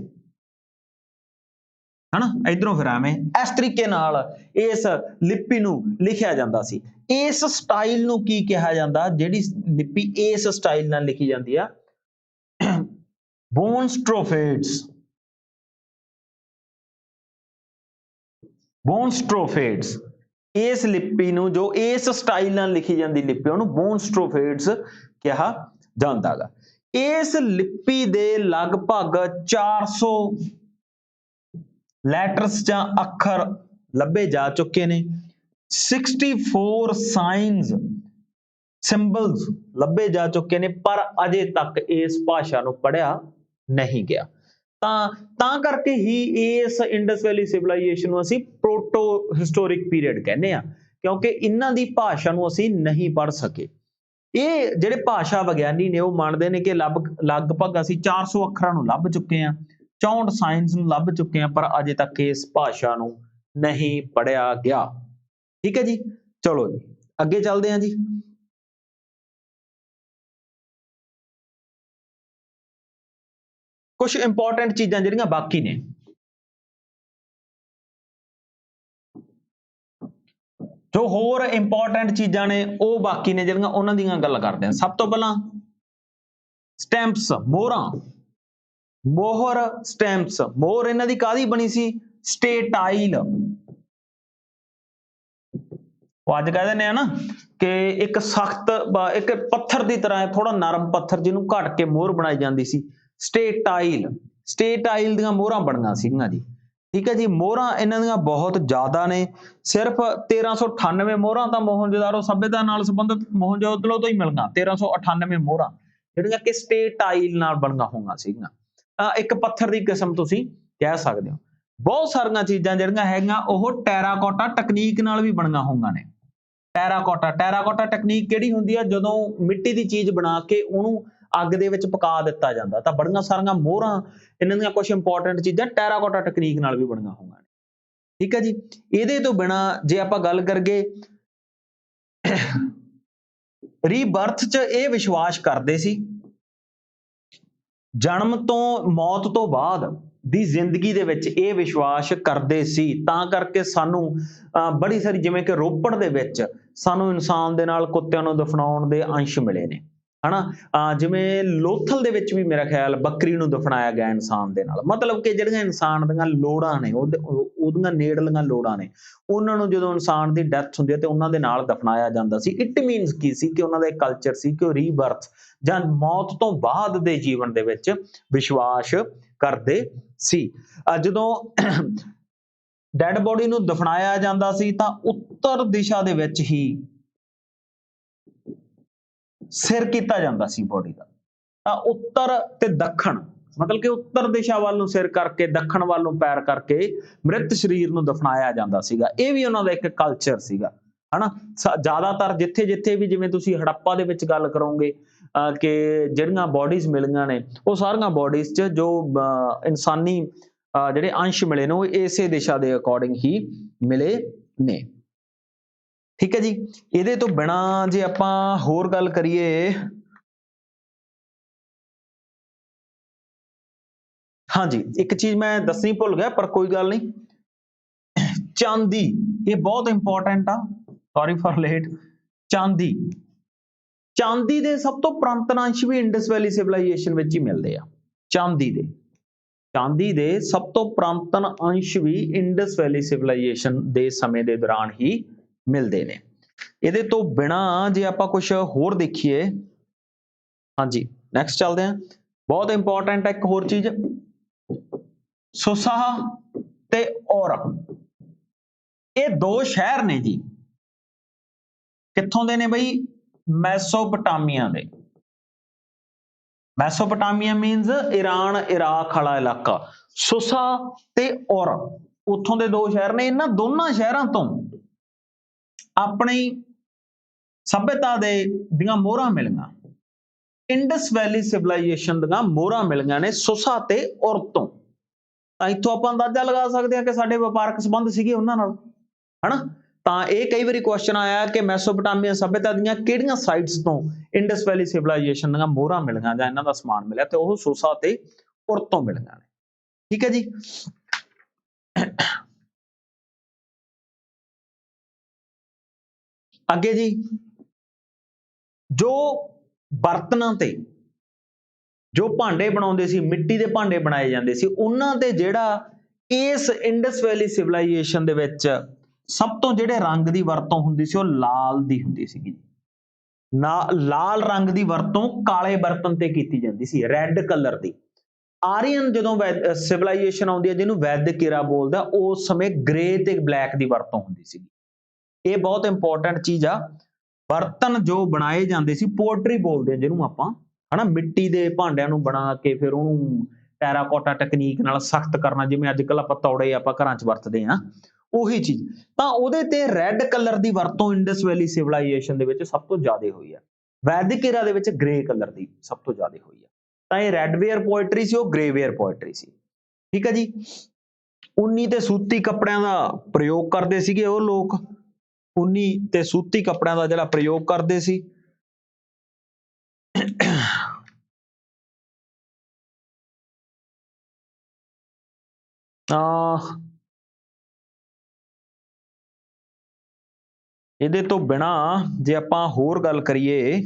ਹਨਾ, ਇਧਰੋਂ ਫਿਰ ਐਵੇਂ ਇਸ ਤਰੀਕੇ ਨਾਲ ਇਸ ਲਿਪੀ ਨੂੰ ਲਿਖਿਆ ਜਾਂਦਾ ਸੀ। ਇਸ ਸਟਾਈਲ ਨੂੰ ਕੀ ਕਿਹਾ ਜਾਂਦਾ, ਜਿਹੜੀ ਲਿਪੀ ਇਸ ਸਟਾਈਲ ਨਾਲ ਲਿਖੀ ਜਾਂਦੀ ਆ, ਬੋਨ ਸਟ੍ਰੋਫੇਟਸ। ਬੋਨ ਸਟ੍ਰੋਫੇਟਸ, ਇਸ ਲਿਪੀ ਨੂੰ ਜੋ ਇਸ ਸਟਾਈਲ ਨਾਲ ਲਿਖੀ ਜਾਂਦੀ ਲਿਪੀ ਉਹਨੂੰ ਬੋਨ ਸਟ੍ਰੋਫੇਟਸ ਕਿਹਾ ਜਾਂਦਾ ਗਾ। ਇਸ ਲਿਪੀ ਦੇ ਲਗਭਗ 400 ਲੈਟਰਸ ਜਾਂ ਅੱਖਰ ਲੱਭੇ ਜਾ ਚੁੱਕੇ ਨੇ। 64 ਸਾਈਨਸ ਸਿੰਬਲਸ ਲੱਭੇ ਜਾ ਚੁੱਕੇ ਨੇ, ਪਰ ਅਜੇ ਤੱਕ ਇਸ ਭਾਸ਼ਾ ਨੂੰ ਪੜ੍ਹਿਆ ਨਹੀਂ ਗਿਆ। ਤਾਂ ਕਰਕੇ ਹੀ ਇਸ ਇੰਡਸ ਵੈਲੀ ਸਿਵਲਾਈਜੇਸ਼ਨ ਨੂੰ ਅਸੀਂ ਪ੍ਰੋਟੋ ਹਿਸਟੋਰਿਕ ਪੀਰੀਅਡ ਕਹਿੰਦੇ ਆ, ਕਿਉਂਕਿ ਇਹਨਾਂ ਦੀ ਭਾਸ਼ਾ ਨੂੰ ਅਸੀਂ ਨਹੀਂ ਪੜ੍ਹ ਸਕੇ। ਇਹ ਜਿਹੜੇ ਭਾਸ਼ਾ ਵਿਗਿਆਨੀ ਨੇ ਉਹ ਮੰਨਦੇ ਨੇ ਕਿ ਲਗਭਗ ਅਸੀਂ 400 ਅੱਖਰਾਂ ਨੂੰ ਲੱਭ ਚੁੱਕੇ ਹਾਂ, 64 ਸਾਇੰਸ ਨੂੰ ਲੱਭ ਚੁੱਕੇ ਹਾਂ, ਪਰ ਅਜੇ ਤੱਕ ਇਸ ਭਾਸ਼ਾ ਨੂੰ ਨਹੀਂ ਪੜ੍ਹਿਆ ਗਿਆ। ਠੀਕ ਹੈ ਜੀ, ਚਲੋ ਜੀ ਅੱਗੇ ਚੱਲਦੇ ਹਾਂ ਜੀ। ਕੁਝ ਇੰਪੋਰਟੈਂਟ ਚੀਜ਼ਾਂ ਜਿਹੜੀਆਂ ਬਾਕੀ ਨੇ, ਜੋ ਹੋਰ ਇੰਪੋਰਟੈਂਟ ਚੀਜ਼ਾਂ ਨੇ ਉਹ ਬਾਕੀ ਨੇ ਜਿਹੜੀਆਂ, ਉਹਨਾਂ ਦੀਆਂ ਗੱਲ ਕਰਦੇ ਹਾਂ। ਸਭ ਤੋਂ ਪਹਿਲਾਂ ਸਟੈਂਪਸ, ਮੋਹਰਾਂ, ਮੋਹਰ ਸਟੈਂਪਸ। ਮੋਹਰ ਇਹਨਾਂ ਦੀ ਕਾਹਦੀ ਬਣੀ ਸੀ? ਸਟੇਟਾਈਲ। ਉਹ ਅੱਜ ਕਹਿ ਦਿੰਦੇ ਆ ਨਾ ਕਿ ਇੱਕ ਸਖਤ, ਇੱਕ ਪੱਥਰ ਦੀ ਤਰ੍ਹਾਂ, ਥੋੜਾ ਨਰਮ ਪੱਥਰ ਜਿਹਨੂੰ ਘਟ ਕੇ ਮੋਹਰ ਬਣਾਈ ਜਾਂਦੀ ਸੀ, ਸਟੇਟਾਈਲ। ਸਟੇਟਾਈਲ ਦੀਆਂ ਮੋਹਰਾਂ ਬਣੀਆਂ ਸੀਗੀਆਂ ਜੀ। ਠੀਕ ਹੈ ਜੀ, ਮੋਹਰਾਂ ਇਹਨਾਂ ਦੀਆਂ ਬਹੁਤ ਜ਼ਿਆਦਾ ਨੇ। ਸਿਰਫ 1398 ਮੋਹਰਾਂ ਤਾਂ ਮੋਹਨਜੋਦਾੜੋ ਸਭਿਅਤਾ ਨਾਲ ਸੰਬੰਧਿਤ ਮੋਹਨਜੋਦੜੋ ਤੋਂ ਹੀ ਮਿਲੀਆਂ। 1398 ਮੋਹਰਾਂ ਜਿਹੜੀਆਂ ਕਿ ਸਟੇਟਾਈਲ ਨਾਲ ਬਣੀਆਂ ਹੋਈਆਂ ਸੀਗੀਆਂ। ਇੱਕ ਪੱਥਰ ਦੀ ਕਿਸਮ ਤੁਸੀਂ ਕਹਿ ਸਕਦੇ ਹੋ। ਬਹੁਤ ਸਾਰੀਆਂ ਚੀਜ਼ਾਂ ਜਿਹੜੀਆਂ ਹੈਗੀਆਂ ਉਹ ਟੈਰਾਕੋਟਾ ਟੈਕਨੀਕ ਨਾਲ ਵੀ ਬਣੀਆਂ ਹੋਈਆਂ ਨੇ। ਟੈਰਾਕੋਟਾ ਟੈਕਨੀਕ ਕਿਹੜੀ ਹੁੰਦੀ ਆ? ਜਦੋਂ ਮਿੱਟੀ ਦੀ ਚੀਜ਼ ਬਣਾ ਕੇ ਉਹਨੂੰ ਅੱਗ ਦੇ ਵਿੱਚ ਪਕਾ ਦਿੱਤਾ ਜਾਂਦਾ। ਤਾਂ ਬੜੀਆਂ ਸਾਰੀਆਂ ਮੋਹਰਾਂ, ਇਹਨਾਂ ਦੀਆਂ ਕੁਝ ਇੰਪੋਰਟੈਂਟ ਚੀਜ਼ਾਂ ਟੈਰਾਕੋਟਾ ਟੈਕਨੀਕ ਨਾਲ ਵੀ ਬਣੀਆਂ ਹੋਈਆਂ ਨੇ। ਠੀਕ ਹੈ ਜੀ, ਇਹਦੇ ਤੋਂ ਬਿਨਾਂ ਜੇ ਆਪਾਂ ਗੱਲ ਕਰੀਏ, ਰੀਬਰਥ 'ਚ ਇਹ ਵਿਸ਼ਵਾਸ ਕਰਦੇ ਸੀ, ਜਨਮ ਤੋਂ ਮੌਤ ਤੋਂ ਬਾਅਦ ਦੀ ਜ਼ਿੰਦਗੀ ਦੇ ਵਿੱਚ ਇਹ ਵਿਸ਼ਵਾਸ ਕਰਦੇ ਸੀ। ਤਾਂ ਕਰਕੇ ਸਾਨੂੰ ਬੜੀ ਸਾਰੀ, ਜਿਵੇਂ ਕਿ ਰੋਪੜ ਦੇ ਵਿੱਚ ਸਾਨੂੰ ਇਨਸਾਨ ਦੇ ਨਾਲ ਕੁੱਤਿਆਂ ਨੂੰ ਦਫਨਾਉਣ ਦੇ ਅੰਸ਼ ਮਿਲੇ ਨੇ, ਹਨਾ। ਜਿਵੇਂ ਲੋਥਲ ਦੇ ਵਿੱਚ ਵੀ ਮੇਰਾ ਖਿਆਲ ਬੱਕਰੀ ਨੂੰ ਦਫਨਾਇਆ ਗਿਆ ਇਨਸਾਨ ਦੇ ਨਾਲ। ਮਤਲਬ ਕਿ ਜਿਹੜੀਆਂ ਇਨਸਾਨ ਦੀਆਂ ਲੋੜਾਂ ਨੇ, ਉਹਦੀਆਂ ਨੇੜਲੀਆਂ ਲੋੜਾਂ ਨੇ, ਉਹਨਾਂ ਨੂੰ ਜਦੋਂ ਇਨਸਾਨ ਦੀ ਡੈਥ ਹੁੰਦੀ ਹੈ ਤੇ ਉਹਨਾਂ ਦੇ ਨਾਲ ਦਫਨਾਇਆ ਜਾਂਦਾ ਸੀ। ਇਟ ਮੀਨਸ ਕੀ ਸੀ ਕਿ ਉਹਨਾਂ ਦਾ ਇੱਕ ਕਲਚਰ ਸੀ ਕਿ ਉਹ ਰੀਬਰਥ ਜਾਂ ਮੌਤ ਤੋਂ ਬਾਅਦ ਦੇ ਜੀਵਨ ਦੇ ਵਿੱਚ ਵਿਸ਼ਵਾਸ ਕਰਦੇ ਸੀ। ਜਦੋਂ ਡੈਡ ਬੋਡੀ ਨੂੰ ਦਫਨਾਇਆ ਜਾਂਦਾ ਸੀ ਤਾਂ ਉੱਤਰ ਦਿਸ਼ਾ ਦੇ ਵਿੱਚ ਹੀ ਸਿਰ ਕੀਤਾ ਜਾਂਦਾ ਸੀ ਬੋਡੀ ਦਾ। ਤਾਂ ਉੱਤਰ ਤੇ ਦੱਖਣ, ਮਤਲਬ ਕਿ ਉੱਤਰ ਦਿਸ਼ਾ ਵੱਲ ਨੂੰ ਸਿਰ ਕਰਕੇ, ਦੱਖਣ ਵੱਲ ਨੂੰ ਪੈਰ ਕਰਕੇ ਮ੍ਰਿਤ ਸਰੀਰ ਨੂੰ ਦਫਨਾਇਆ ਜਾਂਦਾ ਸੀਗਾ। ਇਹ ਵੀ ਉਹਨਾਂ ਦਾ ਇੱਕ ਕਲਚਰ ਸੀਗਾ, ਹਨਾ। ਜ਼ਿਆਦਾਤਰ ਜਿੱਥੇ ਜਿੱਥੇ ਵੀ, ਜਿਵੇਂ ਤੁਸੀਂ ਹੜੱਪਾ ਦੇ ਵਿੱਚ ਗੱਲ ਕਰੋਗੇ ਕਿ ਜਿਹੜੀਆਂ ਬੋਡੀਜ਼ ਮਿਲੀਆਂ ਨੇ, ਉਹ ਸਾਰੀਆਂ ਬੋਡੀਜ਼ 'ਚ ਜੋ ਇਨਸਾਨੀ ਜਿਹੜੇ ਅੰਸ਼ ਮਿਲੇ ਨੇ ਉਹ ਇਸੇ ਦਿਸ਼ਾ ਦੇ ਅਕੋਰਡਿੰਗ ਹੀ ਮਿਲੇ ਨੇ। ਠੀਕ ਹੈ ਜੀ, ਇਹਦੇ ਤੋਂ ਬਿਨਾਂ ਜੇ ਆਪਾਂ ਹੋਰ ਗੱਲ ਕਰੀਏ, ਹਾਂਜੀ ਇੱਕ ਚੀਜ਼ ਮੈਂ ਦੱਸਣੀ ਭੁੱਲ ਗਿਆ ਪਰ ਕੋਈ ਗੱਲ ਨਹੀਂ, ਚਾਂਦੀ, ਇਹ ਬਹੁਤ ਇੰਪੋਰਟੈਂਟ ਆ, ਸੌਰੀ ਫॉर ਲੇਟ। ਚਾਂਦੀ, ਚਾਂਦੀ ਦੇ ਸਭ ਤੋਂ ਪੁਰਾਤਨ ਅੰਸ਼ ਵੀ ਇੰਡਸ ਵੈਲੀ ਸਿਵਲਾਈਜੇਸ਼ਨ ਵਿੱਚ ਹੀ ਮਿਲਦੇ ਆ। ਚਾਂਦੀ ਦੇ ਸਭ ਤੋਂ ਪੁਰਾਤਨ ਅੰਸ਼ ਵੀ ਇੰਡਸ ਵੈਲੀ ਸਿਵਲਾਈਜੇਸ਼ਨ ਦੇ ਸਮੇਂ ਦੇ ਦੌਰਾਨ ਹੀ ਮਿਲਦੇ ਨੇ। ਇਹਦੇ ਤੋਂ ਬਿਨਾਂ ਜੇ ਆਪਾਂ ਕੁਝ ਹੋਰ ਦੇਖੀਏ, ਹਾਂਜੀ ਨੈਕਸਟ ਚੱਲਦੇ ਹਾਂ। ਬਹੁਤ ਇੰਪੋਰਟੈਂਟ ਹੈ ਇੱਕ ਹੋਰ ਚੀਜ਼, ਸੁਸਾ ਤੇ ਔਰਾ, ਇਹ ਦੋ ਸ਼ਹਿਰ ਨੇ ਜੀ। ਕਿੱਥੋਂ ਦੇ ਨੇ ਬਈ? ਮੈਸੋਪੋਟਾਮੀਆ ਦੇ। ਮੈਸੋਪੋਟਾਮੀਆ ਮੀਨਸ ਈਰਾਨ ਇਰਾਕ ਵਾਲਾ ਇਲਾਕਾ। ਸੁਸਾ ਤੇ ਔਰਾ ਉੱਥੋਂ ਦੇ ਦੋ ਸ਼ਹਿਰ ਨੇ, ਇਹਨਾਂ ਦੋਨਾਂ ਸ਼ਹਿਰਾਂ ਤੋਂ ਆਪਣੀ ਸਭਿਅਤਾ ਦੇ ਦੀਆਂ ਮੋਹਰਾਂ ਮਿਲੀਆਂ। ਇੰਡਸ ਵੈਲੀ ਸਿਵਲਾਈਜੇਸ਼ਨ ਦੀਆਂ ਮੋਹਰਾਂ ਮਿਲੀਆਂ ਨੇ ਸੁਸਾ ਤੇ ਉਰ ਤੋਂ। ਤਾਂ ਇੱਥੋਂ ਆਪਾਂ ਅੰਦਾਜ਼ਾ ਲਗਾ ਸਕਦੇ ਹਾਂ ਕਿ ਸਾਡੇ ਵਪਾਰਕ ਸੰਬੰਧ ਸੀਗੇ ਉਹਨਾਂ ਨਾਲ, ਹਨਾ। ਤਾਂ ਇਹ ਕਈ ਵਾਰੀ ਕੁਐਸਚਨ ਆਇਆ ਕਿ ਮੈਸੋਪੋਟਾਮੀਆ ਸਭਿਅਤਾ ਦੀਆਂ ਕਿਹੜੀਆਂ ਸਾਈਟਸ ਤੋਂ ਇੰਡਸ ਵੈਲੀ ਸਿਵਲਾਈਜੇਸ਼ਨ ਦੀਆਂ ਮੋਹਰਾਂ ਮਿਲੀਆਂ ਜਾਂ ਇਹਨਾਂ ਦਾ ਸਮਾਨ ਮਿਲਿਆ, ਤੇ ਉਹ ਸੁਸਾ ਤੇ ਉਰ ਤੋਂ ਮਿਲੀਆਂ ਨੇ। ਠੀਕ ਹੈ ਜੀ। ਅੱਗੇ ਜੀ, ਜੋ ਬਰਤਨਾਂ ਤੇ ਜੋ ਭਾਂਡੇ ਬਣਾਉਂਦੇ ਸੀ, ਮਿੱਟੀ ਦੇ ਭਾਂਡੇ ਬਣਾਏ ਜਾਂਦੇ ਸੀ, ਉਹਨਾਂ ਤੇ ਜਿਹੜਾ ਇਸ ਇੰਡਸ ਵੈਲੀ ਸਿਵਲਾਈਜੇਸ਼ਨ ਦੇ ਵਿੱਚ ਸਭ ਤੋਂ ਜਿਹੜੇ ਰੰਗ ਦੀ ਵਰਤੋਂ ਹੁੰਦੀ ਸੀ ਉਹ ਲਾਲ ਦੀ ਹੁੰਦੀ ਸੀਗੀ। ਲਾਲ ਰੰਗ ਦੀ ਵਰਤੋਂ ਕਾਲੇ ਬਰਤਨ ਤੇ ਕੀਤੀ ਜਾਂਦੀ ਸੀ, ਰੈੱਡ ਕਲਰ ਦੀ। ਆਰੀਅਨ ਜਦੋਂ ਸਿਵਲਾਈਜੇਸ਼ਨ ਆਉਂਦੀ ਹੈ, ਜਿਹਨੂੰ ਵੈਦਿਕ ਏਰਾ ਬੋਲਦਾ, ਉਸ ਸਮੇਂ ਗ੍ਰੇ ਤੇ ਬਲੈਕ ਦੀ ਵਰਤੋਂ ਹੁੰਦੀ ਸੀ। ਇਹ ਬਹੁਤ ਇੰਪੋਰਟੈਂਟ ਚੀਜ਼ ਆ। ਬਰਤਨ ਜੋ ਬਣਾਏ ਜਾਂਦੇ ਸੀ, ਪੋਟਰੀ ਬੋਲਦੇ ਆ ਜਿਹਨੂੰ ਆਪਾਂ, ਹਨਾ, ਮਿੱਟੀ ਦੇ ਭਾਂਡਿਆਂ ਨੂੰ ਬਣਾ ਕੇ ਫਿਰ ਉਹਨੂੰ ਟੈਰਾਕੋਟਾ ਟੈਕਨੀਕ ਨਾਲ ਸਖਤ ਕਰਨਾ, ਜਿਵੇਂ ਅੱਜ ਕੱਲ੍ਹ ਆਪਾਂ ਤੌੜੇ ਆਪਾਂ ਘਰਾਂ 'ਚ ਵਰਤਦੇ ਹਾਂ, ਉਹੀ ਚੀਜ਼। ਤਾਂ ਉਹਦੇ ਤੇ ਰੈੱਡ ਕਲਰ ਦੀ ਵਰਤੋਂ ਇੰਡਸ ਵੈਲੀ ਸਿਵਲਾਈਜੇਸ਼ਨ ਦੇ ਵਿੱਚ ਸਭ ਤੋਂ ਜ਼ਿਆਦਾ ਹੋਈ ਆ। ਵੈਦਿਕ ਏਰਾ ਦੇ ਵਿੱਚ ਗ੍ਰੇ ਕਲਰ ਦੀ ਸਭ ਤੋਂ ਜ਼ਿਆਦਾ ਹੋਈ ਆ। ਤਾਂ ਇਹ ਰੈੱਡ ਵੇਅਰ ਪੋਇਟਰੀ ਸੀ, ਉਹ ਗ੍ਰੇ ਵੇਅਰ ਪੋਇਟਰੀ ਸੀ। ਠੀਕ ਹੈ ਜੀ। ਉੱਨੀ ਤੇ ਸੂਤੀ ਕੱਪੜਿਆਂ ਦਾ ਪ੍ਰਯੋਗ ਕਰਦੇ ਸੀਗੇ ਉਹ ਲੋਕ, ਉੱਨੀ ਤੇ ਸੂਤੀ ਕੱਪੜਿਆਂ ਦਾ ਜਿਹੜਾ ਪ੍ਰਯੋਗ ਕਰਦੇ ਸੀ। ਇਹਦੇ ਤੋਂ ਬਿਨਾਂ ਜੇ ਆਪਾਂ ਹੋਰ ਗੱਲ ਕਰੀਏ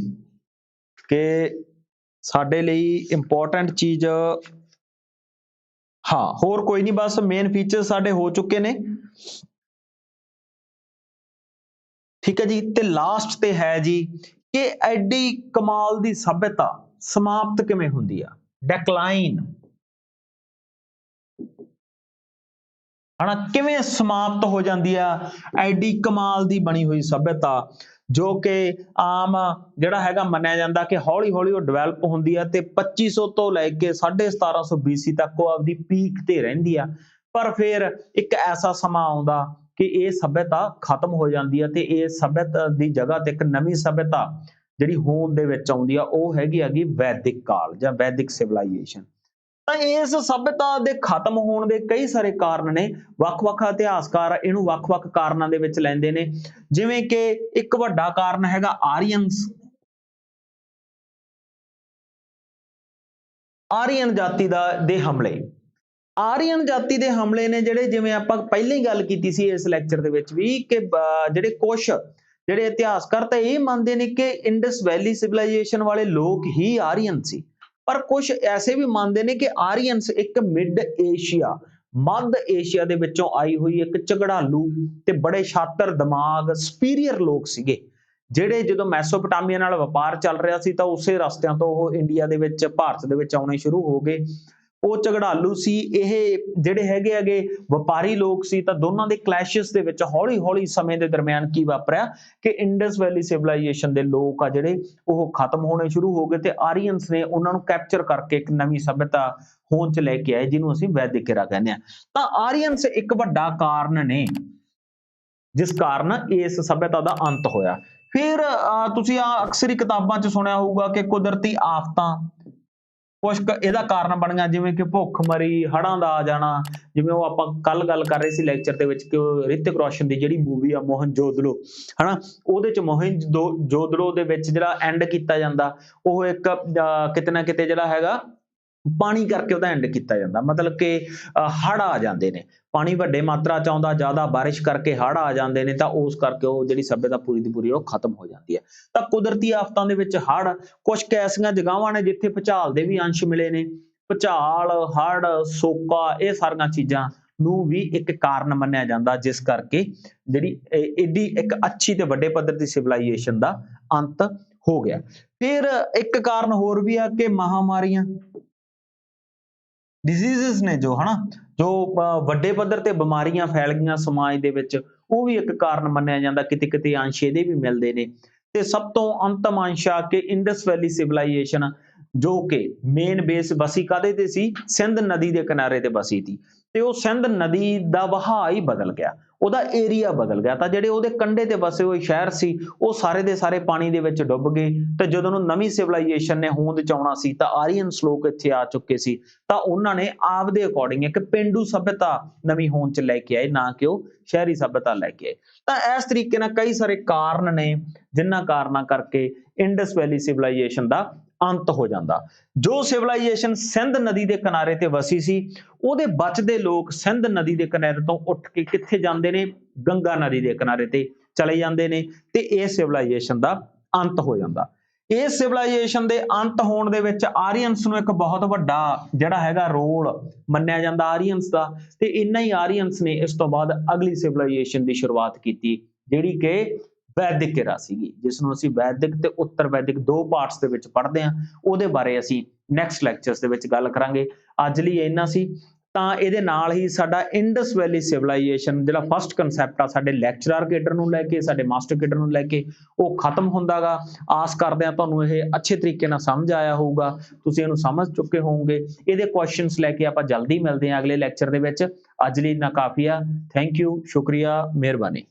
ਕਿ ਸਾਡੇ ਲਈ ਇੰਪੋਰਟੈਂਟ ਚੀਜ਼, ਹਾਂ ਹੋਰ ਕੋਈ ਨਹੀਂ, ਬਸ ਮੇਨ ਫੀਚਰ ਸਾਡੇ ਹੋ ਚੁੱਕੇ ਨੇ। ਠੀਕ ਹੈ ਜੀ। ਤੇ ਲਾਸਟ ਤੇ ਹੈ ਜੀ ਕਿ ਐਡੀ ਕਮਾਲ ਦੀ ਸਭਿਅਤਾ ਸਮਾਪਤ ਕਿਵੇਂ ਹੁੰਦੀ ਆ, ਡੈਕਲਾਈਨ, ਹਨਾ, ਕਿਵੇਂ ਸਮਾਪਤ ਹੋ ਜਾਂਦੀ ਆ ਐਡੀ ਕਮਾਲ ਦੀ ਬਣੀ ਹੋਈ ਸਭਿਅਤਾ, ਜੋ ਕਿ ਆਮ ਜਿਹੜਾ ਹੈਗਾ ਮੰਨਿਆ ਜਾਂਦਾ ਕਿ ਹੌਲੀ ਹੌਲੀ ਉਹ ਡਿਵੈਲਪ ਹੁੰਦੀ ਆ ਤੇ 2500 ਤੋਂ ਲੈ ਕੇ 1750 BC ਤੱਕ ਉਹ ਆਪਦੀ ਪੀਕ ਤੇ ਰਹਿੰਦੀ ਆ। ਪਰ ਫਿਰ ਇੱਕ ਐਸਾ ਸਮਾਂ ਆਉਂਦਾ ਕਿ ਇਹ ਸਭਿਅਤਾ ਖਤਮ ਹੋ ਜਾਂਦੀ ਆ ਤੇ ਇਹ ਸਭਿਅਤਾ ਦੀ ਜਗ੍ਹਾ ਤੇ ਇੱਕ ਨਵੀਂ ਸਭਿਅਤਾ ਜਿਹੜੀ ਹੋਂਦ ਦੇ ਵਿੱਚ ਆਉਂਦੀ ਆ, ਉਹ ਹੈਗੀ ਵੈਦਿਕ ਕਾਲ ਜਾਂ ਵੈਦਿਕ ਸਿਵਲਾਈਜੇਸ਼ਨ। ਤਾਂ ਇਸ ਸਭਿਅਤਾ ਦੇ ਖਤਮ ਹੋਣ ਦੇ ਕਈ ਸਾਰੇ ਕਾਰਨ ਨੇ। ਵੱਖ-ਵੱਖ ਇਤਿਹਾਸਕਾਰ ਇਹਨੂੰ ਵੱਖ-ਵੱਖ ਕਾਰਨਾਂ ਦੇ ਵਿੱਚ ਲੈਂਦੇ ਨੇ, ਜਿਵੇਂ ਕਿ ਇੱਕ ਵੱਡਾ ਕਾਰਨ ਹੈਗਾ ਆਰੀਅਨਸ, ਆਰੀਅਨ ਜਾਤੀ ਦੇ ਹਮਲੇ। ਆਰੀਅਨ ਜਾਤੀ ਦੇ ਹਮਲੇ ਨੇ ਜਿਹੜੇ, ਜਿਵੇਂ ਆਪਾਂ ਪਹਿਲਾਂ ਹੀ ਗੱਲ ਕੀਤੀ ਸੀ ਇਸ ਲੈਕਚਰ ਦੇ ਵਿੱਚ ਵੀ, ਕਿ ਜਿਹੜੇ ਕੁਛ ਜਿਹੜੇ ਇਤਿਹਾਸਕਾਰ ਤਾਂ ਇਹ ਮੰਨਦੇ ਨੇ ਕਿ ਇੰਡਸ ਵੈਲੀ ਸਿਵਲਾਈਜੇਸ਼ਨ ਵਾਲੇ ਲੋਕ ਹੀ ਆਰੀਅਨ ਸੀ, ਪਰ ਕੁਝ ਐਸੇ ਵੀ ਮੰਨਦੇ ਨੇ ਕਿ ਆਰੀਅਨਸ ਇੱਕ ਮਿਡ ਏਸ਼ੀਆ, ਮੱਧ ਏਸ਼ੀਆ ਦੇ ਵਿੱਚੋਂ ਆਈ ਹੋਈ ਇੱਕ ਝਗੜਾਲੂ ਤੇ ਬੜੇ ਸ਼ਾਤਰ ਦਿਮਾਗ, ਸੁਪੀਰੀਅਰ ਲੋਕ ਸੀਗੇ, ਜਿਹੜੇ ਜਦੋਂ ਮੈਸੋਪੋਟਾਮੀਆ ਨਾਲ ਵਪਾਰ ਚੱਲ ਰਿਹਾ ਸੀ ਤਾਂ ਉਸੇ ਰਸਤਿਆਂ ਤੋਂ ਉਹ ਇੰਡੀਆ ਦੇ ਵਿੱਚ, ਭਾਰਤ ਦੇ ਵਿੱਚ ਆਉਣੇ ਸ਼ੁਰੂ ਹੋ ਗਏ। ਉਹ ਝਗੜਾਲੂ ਸੀ, ਇਹ ਜਿਹੜੇ ਹੈਗੇ ਵਪਾਰੀ ਲੋਕ ਸੀ। ਤਾਂ ਦੋਨਾਂ ਦੇ ਕਲੈਸ਼ਸ ਦੇ ਵਿੱਚ ਹੌਲੀ ਹੌਲੀ ਸਮੇਂ ਦੇ ਦਰਮਿਆਨ ਕੀ ਵਾਪਰਿਆ ਕਿ ਇੰਡਸ ਵੈਲੀ ਸਿਵਲਾਈਜੇਸ਼ਨ ਦੇ ਲੋਕ ਆ ਜਿਹੜੇ ਉਹ ਖਤਮ ਹੋਣੇ ਸ਼ੁਰੂ ਹੋ ਗਏ ਤੇ ਆਰੀਅਨਸ ਨੇ ਉਹਨਾਂ ਨੂੰ ਕੈਪਚਰ ਕਰਕੇ ਇੱਕ ਨਵੀਂ ਸਭਿਅਤਾ ਹੋਂਦ 'ਚ ਲੈ ਕੇ ਆਏ, ਜਿਹਨੂੰ ਅਸੀਂ ਵੈਦਿਕ ਏਰਾ ਕਹਿੰਦੇ ਹਾਂ। ਤਾਂ ਆਰੀਅਨਸ ਇੱਕ ਵੱਡਾ ਕਾਰਨ ਨੇ ਜਿਸ ਕਾਰਨ ਇਸ ਸਭਿਅਤਾ ਦਾ ਅੰਤ ਹੋਇਆ। ਫਿਰ ਤੁਸੀਂ ਅਕਸਰ ਹੀ ਕਿਤਾਬਾਂ 'ਚ ਸੁਣਿਆ ਹੋਊਗਾ ਕਿ ਕੁਦਰਤੀ ਆਫਤਾਂ ਕੁਛ ਇਹਦਾ ਕਾਰਨ ਬਣੀਆਂ, ਜਿਵੇਂ ਕਿ ਭੁੱਖਮਰੀ, ਹੜ੍ਹਾਂ ਦਾ ਆ ਜਾਣਾ। ਜਿਵੇਂ ਉਹ ਆਪਾਂ ਕੱਲ ਗੱਲ ਕਰ ਰਹੇ ਸੀ ਲੈਕਚਰ ਦੇ ਵਿੱਚ ਕਿ ਉਹ ਰਿਤਿਕ ਰੋਸ਼ਨ ਦੀ ਜਿਹੜੀ ਮੂਵੀ ਆ ਮੋਹਨਜੋਦੜੋ, ਹਨਾ, ਉਹਦੇ 'ਚ ਮੋਹਨਜੋਦੜੋ ਦੇ ਵਿੱਚ ਜਿਹੜਾ ਐਂਡ ਕੀਤਾ ਜਾਂਦਾ, ਉਹ ਇੱਕ ਕਿਤੇ ਨਾ ਕਿਤੇ ਜਿਹੜਾ ਹੈਗਾ ਪਾਣੀ ਕਰਕੇ ਉਹਦਾ ਐਂਡ ਕੀਤਾ ਜਾਂਦਾ। ਮਤਲਬ ਕਿ ਹੜ੍ਹ ਆ ਜਾਂਦੇ ਨੇ, ਪਾਣੀ ਵੱਡੇ ਮਾਤਰਾ 'ਚ ਆਉਂਦਾ, ਜ਼ਿਆਦਾ ਬਾਰਿਸ਼ ਕਰਕੇ ਹੜ੍ਹ ਆ ਜਾਂਦੇ ਨੇ, ਤਾਂ ਉਸ ਕਰਕੇ ਉਹ ਜਿਹੜੀ ਸਭਿਅਤਾ ਪੂਰੀ ਦੀ ਪੂਰੀ ਉਹ ਖਤਮ ਹੋ ਜਾਂਦੀ ਹੈ। ਤਾਂ ਕੁਦਰਤੀ ਆਫਤਾਂ ਦੇ ਵਿੱਚ ਹੜ੍ਹ, ਕੁਛ ਐਸੀਆਂ ਜਗ੍ਹਾਵਾਂ ਨੇ ਜਿੱਥੇ ਭੂਚਾਲ ਦੇ ਵੀ ਅੰਸ਼ ਮਿਲੇ ਨੇ। ਭੂਚਾਲ, ਹੜ੍ਹ, ਸੋਕਾ, ਇਹ ਸਾਰੀਆਂ ਚੀਜ਼ਾਂ ਨੂੰ ਵੀ ਇੱਕ ਕਾਰਨ ਮੰਨਿਆ ਜਾਂਦਾ, ਜਿਸ ਕਰਕੇ ਜਿਹੜੀ ਏਡੀ ਇੱਕ ਅੱਛੀ ਤੇ ਵੱਡੇ ਪੱਧਰ ਦੀ ਸਿਵਲਾਈਜੇਸ਼ਨ ਦਾ ਅੰਤ ਹੋ ਗਿਆ। ਫਿਰ ਇੱਕ ਕਾਰਨ ਹੋਰ ਵੀ ਆ ਕਿ ਮਹਾਮਾਰੀਆਂ, ਡਿਜ਼ੀਜ਼ਸ ਨੇ ਜੋ, ਹਨਾ, ਜੋ ਵੱਡੇ ਪੱਧਰ ਤੇ ਬਿਮਾਰੀਆਂ ਫੈਲ ਗਈਆਂ ਸਮਾਜ ਦੇ ਵਿੱਚ, ਉਹ ਵੀ ਇੱਕ ਕਾਰਨ ਮੰਨਿਆ ਜਾਂਦਾ। ਕਿਤੇ ਕਿਤੇ ਅੰਸ਼ ਇਹਦੇ ਵੀ ਮਿਲਦੇ ਨੇ। ਤੇ ਸਭ ਤੋਂ ਅੰਤਮ ਅੰਸ਼ ਆ ਕਿ ਇੰਡਸ ਵੈਲੀ ਸਿਵਲਾਈਜੇਸ਼ਨ, ਜੋ ਕਿ ਮੇਨ ਬੇਸ ਬਸੀ ਕਾਹਦੇ ਤੇ ਸੀ, ਸਿੰਧ ਨਦੀ ਦੇ ਕਿਨਾਰੇ ਤੇ ਬਸੀ ਸੀ। ਤੇ ਉਹ ਸਿੰਧ ਨਦੀ ਦਾ ਵਹਾਅ ਹੀ ਬਦਲ ਗਿਆ, ਉਹਦਾ ਏਰੀਆ ਬਦਲ ਗਿਆ। ਤਾਂ ਜਿਹੜੇ ਉਹਦੇ ਕੰਢੇ ਤੇ ਵਸੇ ਹੋਏ ਸ਼ਹਿਰ ਸੀ ਉਹ ਸਾਰੇ ਦੇ ਸਾਰੇ ਪਾਣੀ ਦੇ ਵਿੱਚ ਡੁੱਬ ਗਏ। ਤੇ ਜਦੋਂ ਨੂੰ ਨਵੀਂ ਸਿਵਲਾਈਜੇਸ਼ਨ ਨੇ ਹੋਂਦ ਚ ਆਉਣਾ ਸੀ ਤਾਂ ਆਰੀਅਨਸ ਲੋਕ ਇੱਥੇ ਆ ਚੁੱਕੇ ਸੀ, ਤਾਂ ਉਹਨਾਂ ਨੇ ਆਪਦੇ ਅਕੋਰਡਿੰਗ ਇੱਕ ਪੇਂਡੂ ਸਭਿਅਤਾ ਨਵੀਂ ਹੋਂਦ ਚ ਲੈ ਕੇ ਆਏ, ਨਾ ਕਿ ਉਹ ਸ਼ਹਿਰੀ ਸਭਿਅਤਾ ਲੈ ਕੇ ਆਏ। ਤਾਂ ਇਸ ਤਰੀਕੇ ਨਾਲ ਕਈ ਸਾਰੇ ਕਾਰਨ ਨੇ ਜਿਨ੍ਹਾਂ ਕਾਰਨਾਂ ਕਰਕੇ ਇੰਡਸ ਵੈਲੀ ਸਿਵਲਾਈਜੇਸ਼ਨ ਦਾ ਅੰਤ ਹੋ ਜਾਂਦਾ। ਜੋ ਸਿਵਲਾਈਜੇਸ਼ਨ ਸਿੰਧ ਨਦੀ ਦੇ ਕਿਨਾਰੇ ਤੇ ਵਸੀ ਸੀ, ਉਹਦੇ ਬਚਦੇ ਲੋਕ ਸਿੰਧ ਨਦੀ ਦੇ ਕਿਨਾਰੇ ਤੋਂ ਉੱਠ ਕੇ ਕਿੱਥੇ ਜਾਂਦੇ ਨੇ, ਗੰਗਾ ਨਦੀ ਦੇ ਕਿਨਾਰੇ ਤੇ ਚਲੇ ਜਾਂਦੇ ਨੇ, ਤੇ ਇਹ ਸਿਵਲਾਈਜੇਸ਼ਨ ਦਾ ਅੰਤ ਹੋ ਜਾਂਦਾ। ਇਸ ਸਿਵਲਾਈਜੇਸ਼ਨ ਦੇ ਅੰਤ ਹੋਣ ਦੇ ਵਿੱਚ ਆਰੀਅਨਸ ਨੂੰ ਇੱਕ ਬਹੁਤ ਵੱਡਾ ਜਿਹੜਾ ਹੈਗਾ ਰੋਲ ਮੰਨਿਆ ਜਾਂਦਾ ਆਰੀਅਨਸ ਦਾ, ਤੇ ਇੰਨਾ ਹੀ ਆਰੀਅਨਸ ਨੇ ਇਸ ਤੋਂ ਬਾਅਦ ਅਗਲੀ ਸਿਵਲਾਈਜੇਸ਼ਨ ਦੀ ਸ਼ੁਰੂਆਤ ਕੀਤੀ, ਜਿਹੜੀ ਕਿ ਵੈਦਿਕ era ਸੀਗੀ, ਜਿਸ ਨੂੰ ਅਸੀਂ ਵੈਦਿਕ ਤੇ ਉੱਤਰ ਵੈਦਿਕ ਦੋ ਪਾਰਟਸ ਦੇ ਵਿੱਚ ਪੜ੍ਹਦੇ ਹਾਂ। ਉਹਦੇ ਬਾਰੇ ਅਸੀਂ ਨੈਕਸਟ ਲੈਕਚਰਸ ਦੇ ਵਿੱਚ ਗੱਲ ਕਰਾਂਗੇ। ਅੱਜ ਲਈ ਇੰਨਾ ਸੀ। ਤਾਂ ਇਹਦੇ ਨਾਲ ਹੀ ਸਾਡਾ ਇੰਡਸ ਵੈਲੀ ਸਿਵਲਾਈਜੇਸ਼ਨ ਜਿਹੜਾ ਫਸਟ ਕਨਸੈਪਟ ਆ ਸਾਡੇ ਲੈਕਚਰਰ ਕੇਡਰ ਨੂੰ ਲੈ ਕੇ, ਸਾਡੇ ਮਾਸਟਰ ਕੇਡਰ ਨੂੰ ਲੈ ਕੇ, ਉਹ ਖਤਮ ਹੁੰਦਾ ਗਾ। ਆਸ ਕਰਦੇ ਹਾਂ ਤੁਹਾਨੂੰ ਇਹ ਅੱਛੇ ਤਰੀਕੇ ਨਾਲ ਸਮਝ ਆਇਆ ਹੋਊਗਾ, ਤੁਸੀਂ ਇਹਨੂੰ ਸਮਝ ਚੁੱਕੇ ਹੋਵੋਗੇ। ਇਹਦੇ ਕੁਐਸਚਨਸ ਲੈ ਕੇ ਆਪਾਂ ਜਲਦੀ ਮਿਲਦੇ ਹਾਂ ਅਗਲੇ ਲੈਕਚਰ ਦੇ ਵਿੱਚ। ਅੱਜ ਲਈ ਇੰਨਾ ਕਾਫੀ ਆ। ਥੈਂਕ ਯੂ, ਸ਼ੁਕਰੀਆ, ਮਿਹਰਬਾਨੀ।